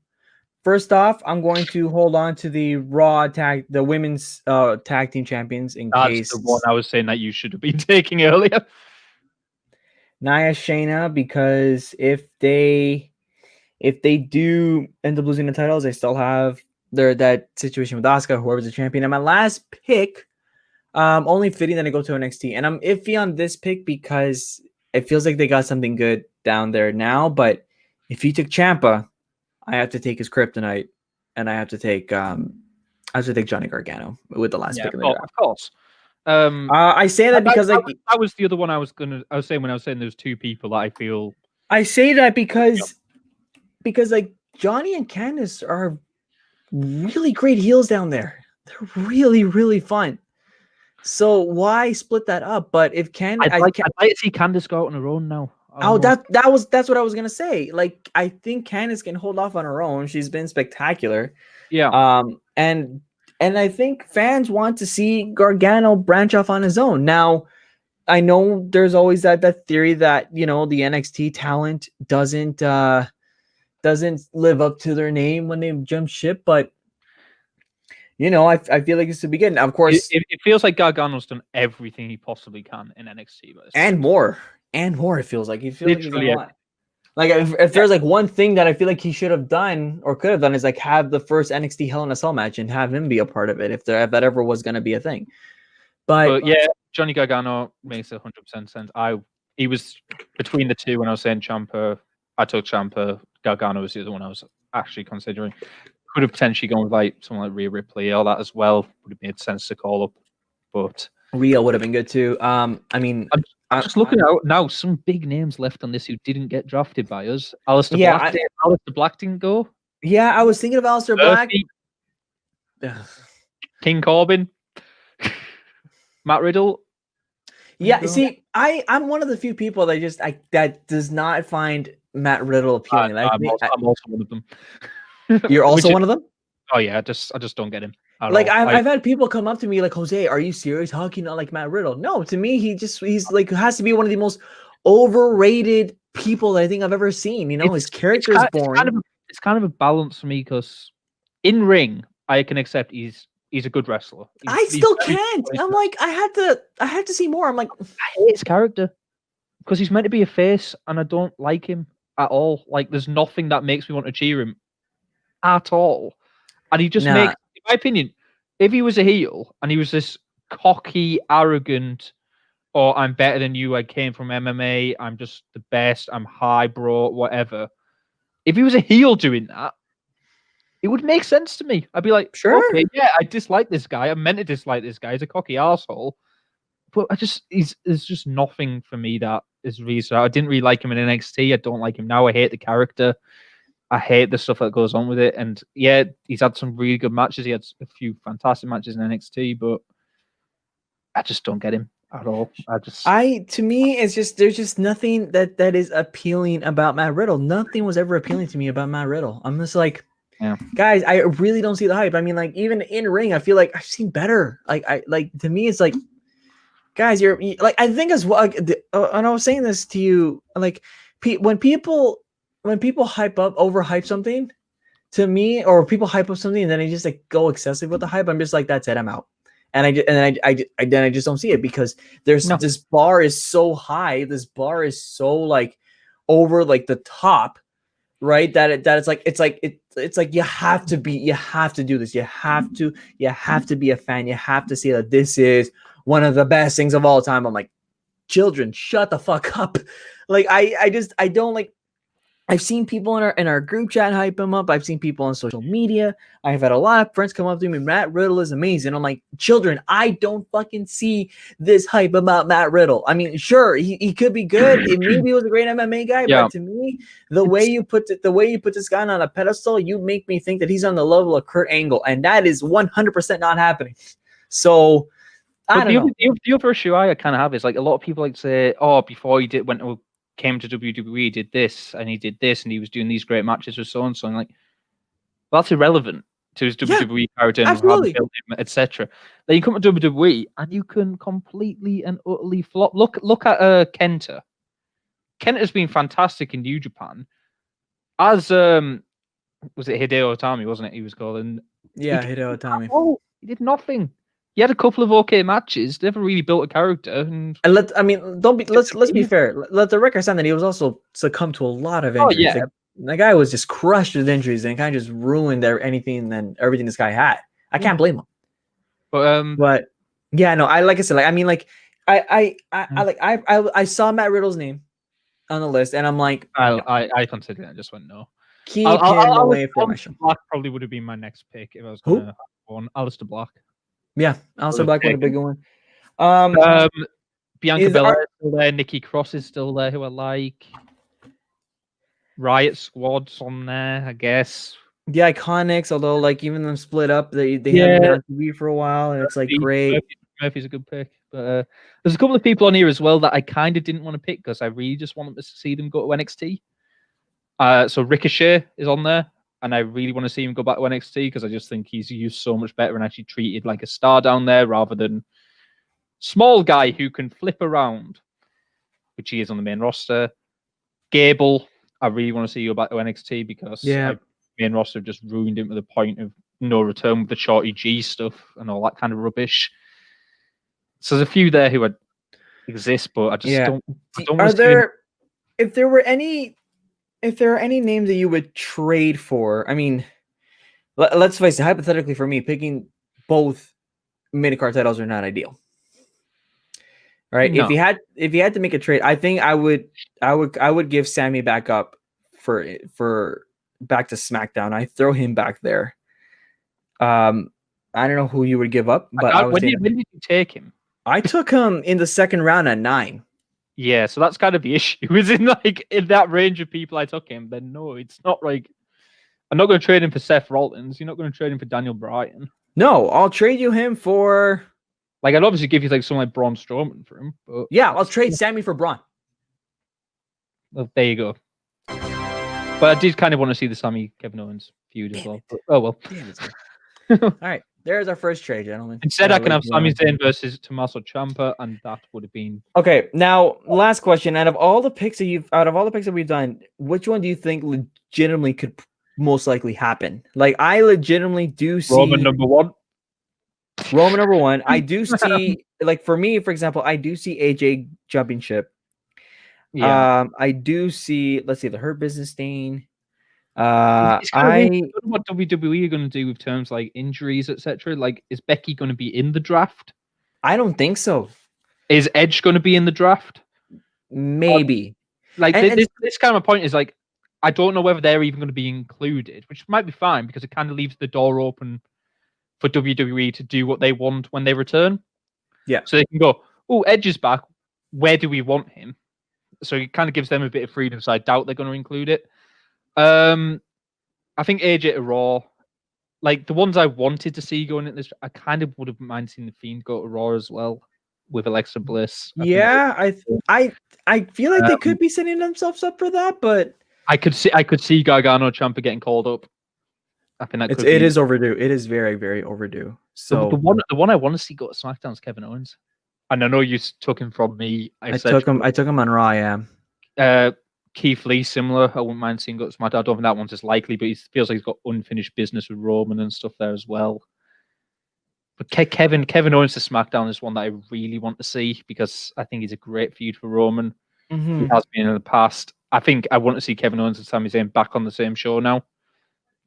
Speaker 1: first off, I'm going to hold on to the the women's tag team champions in case.
Speaker 2: That's the one I was saying that you should have been taking earlier.
Speaker 1: Nia, Shayna, because if they do end up losing the titles, they still have that situation with Asuka, whoever's the champion. And my last pick, only fitting that I go to NXT, and I'm iffy on this pick because it feels like they got something good down there now. But if you took Ciampa, I have to take his kryptonite, and I have to take Johnny Gargano with the last pick of the draft.
Speaker 2: Of course.
Speaker 1: I say that because that
Speaker 2: was the other one I was saying when I was saying there's two people that I feel.
Speaker 1: I say that because like Johnny and Candice are really great heels down there. They're really, really fun. So why split that up? But if Candice,
Speaker 2: I'd like to see Candice go out on her own now.
Speaker 1: That's what I was gonna say. Like, I think Candice can hold off on her own. She's been spectacular.
Speaker 2: Yeah.
Speaker 1: And I think fans want to see Gargano branch off on his own. Now, I know there's always that theory that, the NXT talent doesn't live up to their name when they jump ship, but I feel like it's the beginning. Of course,
Speaker 2: it feels like Gargano's done everything he possibly can in NXT,
Speaker 1: and more. It feels like he's done a lot. Like, if there's like one thing that I feel like he should have done or could have done is like have the first NXT Hell in a Cell match and have him be a part of it if that ever was going to be a thing. But
Speaker 2: yeah, Johnny Gargano makes 100% sense. He was between the two when I was saying Ciampa. I took Ciampa. Gargano was the other one I was actually considering. Could have potentially gone with like someone like Rhea Ripley or that as well. Would have made sense to call up, but
Speaker 1: Rhea would have been good too. I mean,
Speaker 2: I'm just looking out now. Some big names left on this who didn't get drafted by us. Alistair Black didn't go.
Speaker 1: Yeah, I was thinking of Alistair Black.
Speaker 2: King Corbin, Matt Riddle.
Speaker 1: Yeah, see, I'm one of the few people that does not find Matt Riddle appealing.
Speaker 2: I'm also one of them.
Speaker 1: You're also one of them?
Speaker 2: Oh yeah, I just don't get him.
Speaker 1: Like, I've had people come up to me like, Jose, are you serious? How can you not like Matt Riddle? No, to me, he's like has to be one of the most overrated people that I think I've ever seen. His character is boring.
Speaker 2: It's kind of a balance for me because in ring, I can accept he's a good wrestler.
Speaker 1: I still can't. I'm like, I had to see more. I'm like,
Speaker 2: I hate his character because he's meant to be a face, and I don't like him at all. Like, there's nothing that makes me want to cheer him at all. And he just makes, in my opinion, if he was a heel and he was this cocky, arrogant, or I'm better than you, I came from MMA, I'm just the best, I'm high, bro, whatever. If he was a heel doing that, it would make sense to me. I'd be like,
Speaker 1: sure,
Speaker 2: okay, yeah, I dislike this guy. I'm meant to dislike this guy. He's a cocky asshole. But there's just nothing for me that is reason. I didn't really like him in NXT. I don't like him now. I hate the character. I hate the stuff that goes on with it. And yeah, he's had some really good matches. He had a few fantastic matches in NXT, but I just don't get him. at all.
Speaker 1: To me, it's just there's just nothing that is appealing about Matt Riddle. Nothing was ever appealing to me about Matt Riddle. I'm just like, guys, I really don't see the hype. I mean, like even in ring, I feel like I've seen better. Like to me, it's like, guys, you're like I think as well. And I was saying this to you, like when people hype up, overhype something, to me, or people hype up something and then they just like go excessive with the hype, I'm just like, that's it, I'm out. And I just don't see it because this bar is so high, this bar is so like over like the top, right? That it's like you have to do this, you have to be a fan, you have to see that this is one of the best things of all time. I'm like, children, shut the fuck up. Like I don't like. I've seen people in our group chat hype him up. I've seen people on social media. I've had a lot of friends come up to me. Matt Riddle is amazing. I'm like, children, I don't fucking see this hype about Matt Riddle. I mean, sure, he could be good. Maybe he was a great MMA guy, but to me, the way you put this guy on a pedestal, you make me think that he's on the level of Kurt Angle, and that is 100% not happening. So I don't know.
Speaker 2: The other issue I kind of have is like a lot of people like to say, oh, before he came to WWE, he did this and he did this and he was doing these great matches with so and so. Like, well, that's irrelevant to his WWE character and how they built him, etc. Then you come to WWE and you can completely and utterly flop. Look at Kenta. Kenta has been fantastic in New Japan. As was it Hideo Itami, wasn't it? He was called, and
Speaker 1: Hideo Itami.
Speaker 2: Oh, he did nothing. He had a couple of okay matches. Never really built a character. And
Speaker 1: let's be fair. Let the record stand that he was also succumbed to a lot of injuries.
Speaker 2: Oh, yeah.
Speaker 1: The guy was just crushed with injuries and kind of just ruined everything this guy had. I can't blame him. But yeah, no, I saw Matt Riddle's name on the list and I'm like,
Speaker 2: I considered it. I just went no.
Speaker 1: Keep him away from my show.
Speaker 2: Black probably would have been my next pick if I was going to have one. Aleister Black.
Speaker 1: Yeah, Aleister Black was a bigger one.
Speaker 2: Bianca Belair is still there. Nikki Cross is still there, who I like. Riot Squad's on there, I guess.
Speaker 1: The Iconics, although like even them split up, they haven't been on TV for a while, and it's like great.
Speaker 2: Murphy's a good pick, but there's a couple of people on here as well that I kind of didn't want to pick because I really just wanted to see them go to NXT. So Ricochet is on there. And I really want to see him go back to NXT because I just think he's used so much better and actually treated like a star down there rather than small guy who can flip around, which he is on the main roster. Gable, I really want to see you go back to NXT because main roster have just ruined him to the point of no return with the Shorty G stuff and all that kind of rubbish. So there's a few there who exist, but I just don't.
Speaker 1: Are there? If there are any names that you would trade for, I mean, let's face it, hypothetically for me, picking both mid-card titles are not ideal. Right? No. If you had to make a trade, I think I would give Sammy back up for back to SmackDown. I throw him back there. I don't know who you would give up, but
Speaker 2: when did you take him?
Speaker 1: I took him in the second round at 9.
Speaker 2: Yeah, so that's kind of the issue. Is in that range of people I took him, then no, it's not like I'm not going to trade him for Seth Rollins. You're not going to trade him for Daniel Bryan.
Speaker 1: No, I'll trade you him for
Speaker 2: like I'd obviously give you like someone like Braun Strowman for him. But
Speaker 1: I'll trade Sammy for Braun.
Speaker 2: Well, there you go. But I did kind of want to see the Sammy Kevin Owens feud as well. But, oh well.
Speaker 1: All right. There's our first trade, gentlemen.
Speaker 2: Instead, I can have Sami Zayn versus Tommaso Ciampa, and that would have been
Speaker 1: okay. Now, last question: out of all the picks that we've done, which one do you think legitimately could most likely happen? Like, I legitimately do see
Speaker 2: Roman number one.
Speaker 1: I do see, like, for me, for example, I do see AJ jumping ship. Yeah. I do see. Let's see, the Hurt Business thing.
Speaker 2: It's kind of what WWE are going to do with terms like injuries, etc. Like, is Becky going to be in the draft?
Speaker 1: I don't think so.
Speaker 2: Is Edge going to be in the draft?
Speaker 1: Maybe.
Speaker 2: This kind of point is like, I don't know whether they're even going to be included, which might be fine because it kind of leaves the door open for WWE to do what they want when they return.
Speaker 1: Yeah.
Speaker 2: So they can go, oh, Edge is back. Where do we want him? So it kind of gives them a bit of freedom. So I doubt they're going to include it. I think AJ to Raw, like the ones I wanted to see going in this, I kind of would have minded seeing the Fiend go to Raw as well. with Alexa Bliss.
Speaker 1: I feel like they could be setting themselves up for that, but
Speaker 2: I could see Gargano Ciampa getting called up. I think that
Speaker 1: it is overdue. It is very, very overdue. So
Speaker 2: the one I want to see go to SmackDown is Kevin Owens. And I know you took him from me. I
Speaker 1: took him on Raw, yeah.
Speaker 2: Keith Lee, similar. I wouldn't mind seeing go to SmackDown. I don't think that one's as likely, but he feels like he's got unfinished business with Roman and stuff there as well. But Kevin Owens to SmackDown is one that I really want to see because I think he's a great feud for Roman.
Speaker 1: Mm-hmm.
Speaker 2: He has been in the past. I think I want to see Kevin Owens and Sami Zayn back on the same show now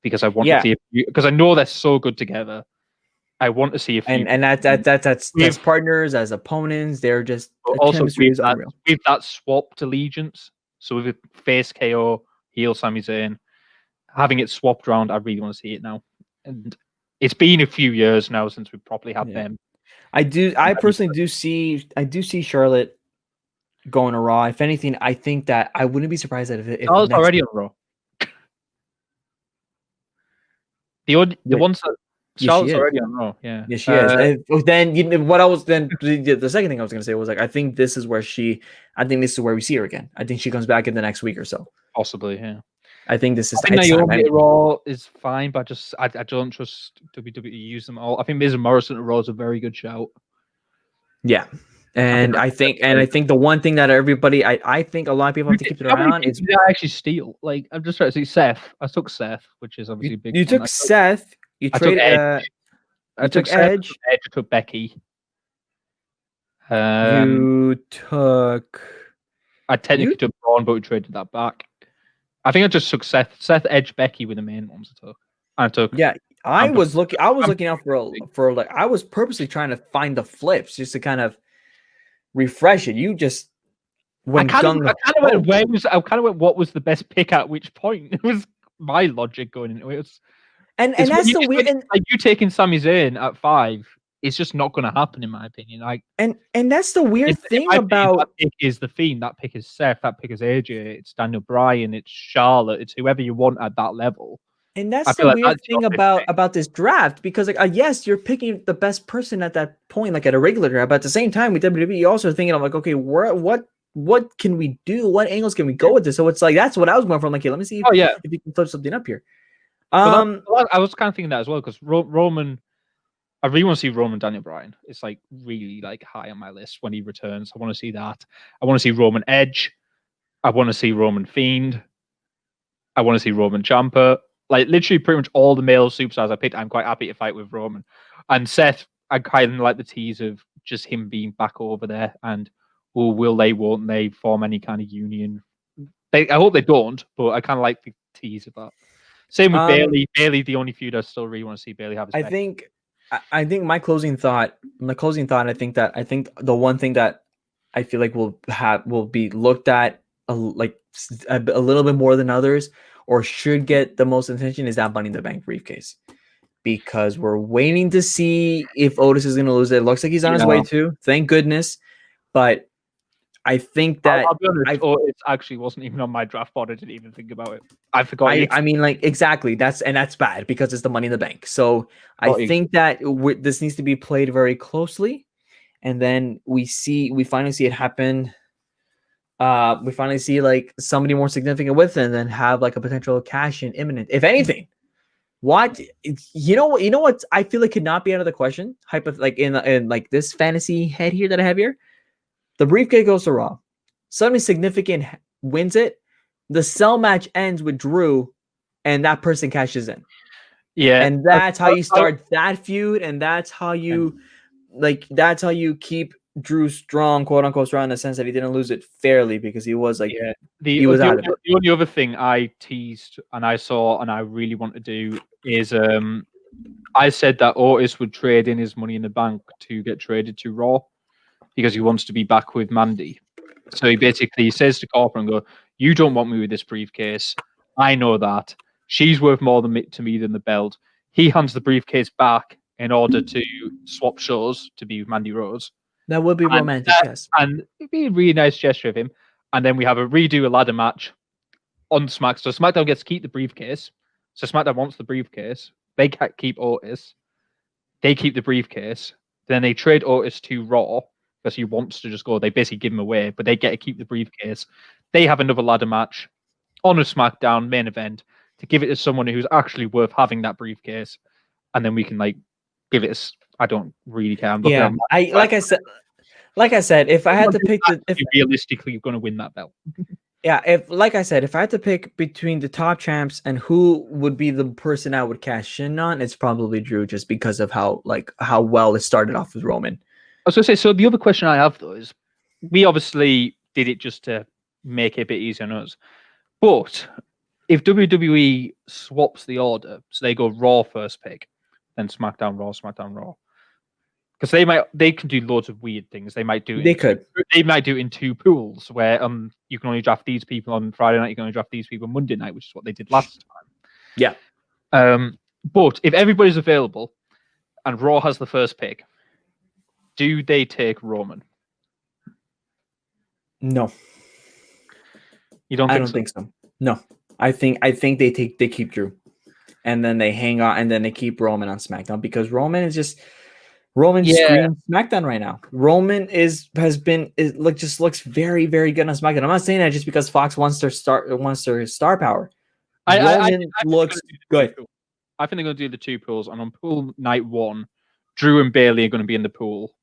Speaker 2: because I want to see because I know they're so good together. I want to see if
Speaker 1: that's partners as opponents. They're just
Speaker 2: also with that swapped allegiance. So with a face KO, heel Sami Zayn, having it swapped around, I really want to see it now. And it's been a few years now since we properly had them.
Speaker 1: I personally do see Charlotte going to Raw. If anything, I think that I wouldn't be surprised that if
Speaker 2: Charlotte's already on Raw. The ones that Charlotte's already on Raw. Yeah,
Speaker 1: she is. Then the second thing I was going to say was like I think this is where we see her again. I think she comes back in the next week or so.
Speaker 2: Possibly, yeah.
Speaker 1: I think this is.
Speaker 2: I think Naomi at Raw is fine, but I don't trust WWE use them all. I think Miz and Morrison at Raw is a very good shout.
Speaker 1: Yeah, and I think the one thing that I think a lot of people have to keep it around is
Speaker 2: I actually steal. Like I'm just trying to see Seth. I took Seth, which is obviously big.
Speaker 1: You took Seth. You traded. I took Edge.
Speaker 2: I took Becky.
Speaker 1: You took.
Speaker 2: I technically took Braun, but we traded that back. I think I just took Seth, Edge, Becky with the main ones I took.
Speaker 1: Yeah, I was looking out for like I was purposely trying to find the flips just to kind of refresh it. You just
Speaker 2: I kind of went what was the best pick at which point? It was my logic going into it.
Speaker 1: And that's the weird.
Speaker 2: Like you taking Sami Zayn at 5, it's just not going to happen in my opinion. Like
Speaker 1: and that's the weird thing about
Speaker 2: that pick is the Fiend, that pick is Seth, that pick is AJ, it's Daniel Bryan, it's Charlotte, it's whoever you want at that level.
Speaker 1: And that's the weird thing about this draft because like yes, you're picking the best person at that point, like at a regular draft. But at the same time, with WWE, you're also thinking of like, okay, what can we do? What angles can we go with this? So it's like that's what I was going from. Like, okay, let me see if you can flip something up here.
Speaker 2: I was kind of thinking that as well because Roman. I really want to see Roman Daniel Bryan. It's like really like high on my list when he returns. I want to see that. I want to see Roman Edge. I want to see Roman Fiend. I want to see Roman Ciampa. Like literally pretty much all the male superstars I picked, I'm quite happy to fight with Roman. And Seth, I kind of like the tease of just him being back over there and won't they form any kind of union? I hope they don't, but I kind of like the tease of that. Same with Bayley. Bayley, the only feud I still really want to see Bayley have.
Speaker 1: I think my closing thought. I think the one thing that I feel like will be looked at a little bit more than others, or should get the most attention, is that Money in the Bank briefcase, because we're waiting to see if Otis is going to lose it. It looks like he's on his way to. Thank goodness, but I think that
Speaker 2: I'll be honest, it actually wasn't even on my draft board. I didn't even think about it. I forgot.
Speaker 1: I mean, like exactly. That's bad because it's the Money in the Bank. So I think that this needs to be played very closely, and then we finally see it happen. We finally see like somebody more significant with it, and then have like a potential cash in imminent. If anything, you know what I feel like could not be out of the question. Like in like this fantasy head here that I have here. The briefcase goes to Raw. Somebody significant wins it. The cell match ends with Drew, and that person cashes in.
Speaker 2: Yeah,
Speaker 1: and that's how you start that feud, and that's how you keep Drew strong, quote unquote strong, in the sense that he didn't lose it fairly because he was like he was out of it.
Speaker 2: The only other thing I teased and I saw and I really want to do is I said that Otis would trade in his Money in the Bank to get traded to Raw, because he wants to be back with Mandy. So he basically says to Corporate and you don't want me with this briefcase. I know that. She's worth more to me than the belt. He hands the briefcase back in order to swap shows to be with Mandy Rose.
Speaker 1: That would be romantic, yes.
Speaker 2: And it'd be a really nice gesture of him. And then we have a ladder match on SmackDown. So SmackDown gets to keep the briefcase. So SmackDown wants the briefcase. They can't keep Otis. They keep the briefcase. Then they trade Otis to Raw because he wants to just go. They basically give him away, but they get to keep the briefcase. They have another ladder match on a SmackDown main event to give it to someone who's actually worth having that briefcase, and then we can like give it. I don't really care. I'm looking
Speaker 1: Yeah,
Speaker 2: at
Speaker 1: like I said, if I had to pick if
Speaker 2: realistically you're going to win that belt.
Speaker 1: yeah, if I had to pick between the top champs and who would be the person I would cash in on, it's probably Drew, just because of how well it started off with Roman.
Speaker 2: I was going to say, so the other question I have though is, we obviously did it just to make it a bit easier on us, but if WWE swaps the order, so they go Raw first pick, then SmackDown Raw, SmackDown Raw, because they can do loads of weird things. They might do it in two pools where you can only draft these people on Friday night, you can only draft these people on Monday night, which is what they did last time.
Speaker 1: Yeah.
Speaker 2: But if everybody's available and Raw has the first pick, do they take Roman?
Speaker 1: No.
Speaker 2: You don't think
Speaker 1: I don't think so. No. I think they keep Drew. And then they hang on, and then they keep Roman on SmackDown, because Roman screams SmackDown right now. Roman just looks very, very good on SmackDown. I'm not saying that just because Fox wants their star power. Roman looks good.
Speaker 2: I think they're going to do the two pools, and on pool night 1, Drew and Bayley are going to be in the pool,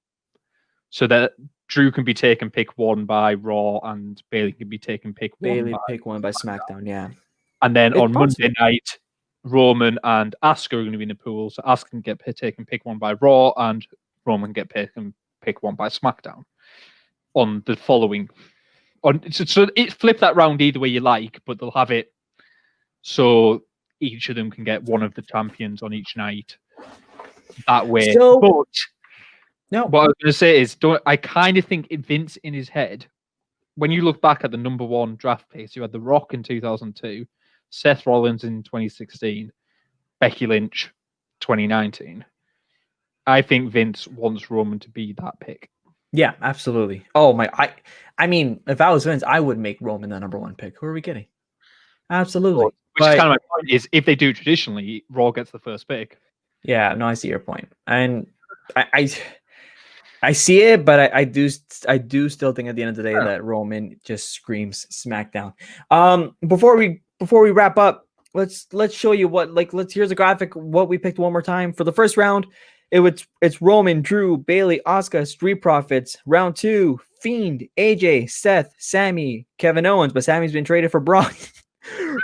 Speaker 2: so that Drew can be taken pick 1 by Raw, and Bayley can be taken pick 1
Speaker 1: by SmackDown. Yeah,
Speaker 2: and then on Monday night, Roman and Asuka are going to be in the pool, so Asuka can get taken pick 1 by Raw, and Roman can get taken pick 1 by SmackDown. On the following, so it flip that round either way you like, but they'll have it so each of them can get one of the champions on each night that way.
Speaker 1: So,
Speaker 2: but
Speaker 1: no,
Speaker 2: what I was going to say is, I kind of think Vince in his head, when you look back at the number 1 draft picks, you had The Rock in 2002, Seth Rollins in 2016, Becky Lynch 2019. I think Vince wants Roman to be that pick.
Speaker 1: Yeah, absolutely. Oh my, I mean, if I was Vince, I would make Roman the number 1 pick. Who are we kidding? Absolutely.
Speaker 2: Which is kind of my point, is if they do traditionally, Raw gets the first pick.
Speaker 1: Yeah, no, I see your point. And I see it, but I do still think at the end of the day that Roman just screams SmackDown. Before we wrap up, let's show you here's a graphic what we picked one more time. For the first round, it's Roman, Drew, Bayley, Asuka, Street Profits. Round 2, Fiend, AJ, Seth, Sammy, Kevin Owens, but Sammy's been traded for Braun.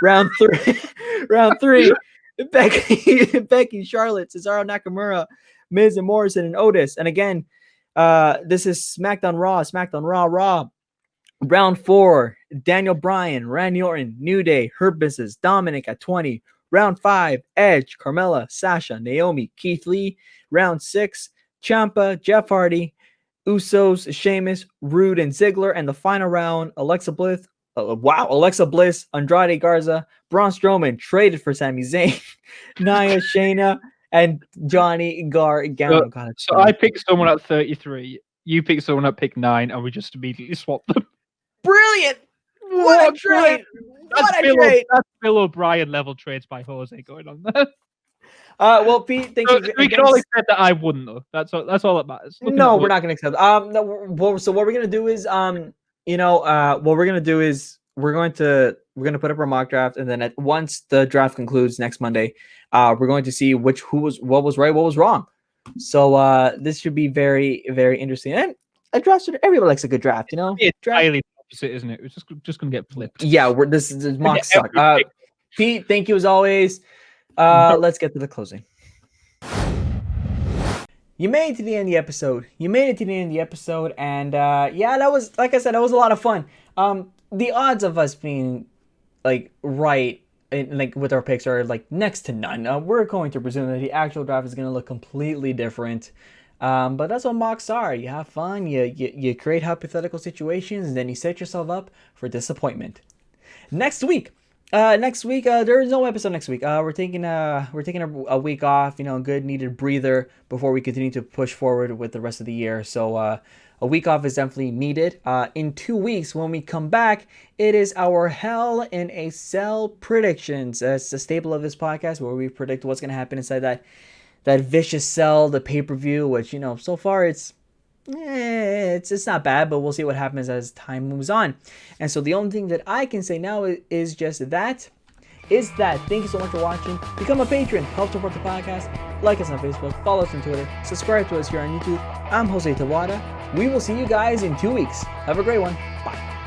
Speaker 1: round 3, Becky, Charlotte, Cesaro, Nakamura, Miz and Morrison, and Otis. And again, this is SmackDown Raw. Round 4, Daniel Bryan, Randy Orton, New Day, Hurt Business, Dominic at 20. Round 5, Edge, Carmella, Sasha, Naomi, Keith Lee. Round 6, Ciampa, Jeff Hardy, Usos, Sheamus, Rude, and Ziggler. And the final round, Alexa Bliss, Andrade Garza, Braun Strowman traded for Sami Zayn, Nia, Shayna, and Johnny Gargano.
Speaker 2: So I picked someone at 33. You picked someone at pick 9, and we just immediately swapped them.
Speaker 1: Brilliant! What a trade!
Speaker 2: That's Bill O'Brien level trades by Jose going on there.
Speaker 1: Well, Pete, thank you.
Speaker 2: We can all accept that I won, though. That's all that matters.
Speaker 1: No, we're not going to accept. So what we're going to do is, we're going to put up our mock draft, and then once the draft concludes next Monday, we're going to see what was right, what was wrong. So this should be very, very interesting. And a draft, everybody likes a good draft,
Speaker 2: It's highly opposite, isn't it? It's just going to get flipped.
Speaker 1: Yeah, this mock suck. Pete, thank you as always. Let's get to the closing. You made it to the end of the episode. And that was, like I said, that was a lot of fun. The odds of us being right with our picks are next to none. We're going to presume that the actual draft is going to look completely different. But that's what mocks are. You have fun, you create hypothetical situations, and then you set yourself up for disappointment. Next week, there is no episode next week. We're taking a week off, a good needed breather before we continue to push forward with the rest of the year. So a week off is definitely needed. In 2 weeks, when we come back, it is our Hell in a Cell predictions. It's a staple of this podcast where we predict what's going to happen inside that vicious cell, the pay-per-view, which, so far it's it's not bad, but we'll see what happens as time moves on. And so the only thing that I can say now is just that. Thank you so much for watching. Become a patron, help support the podcast, like us on Facebook, follow us on Twitter, subscribe to us here on YouTube. I'm Jose Tawada. We will see you guys in 2 weeks. Have a great one. Bye.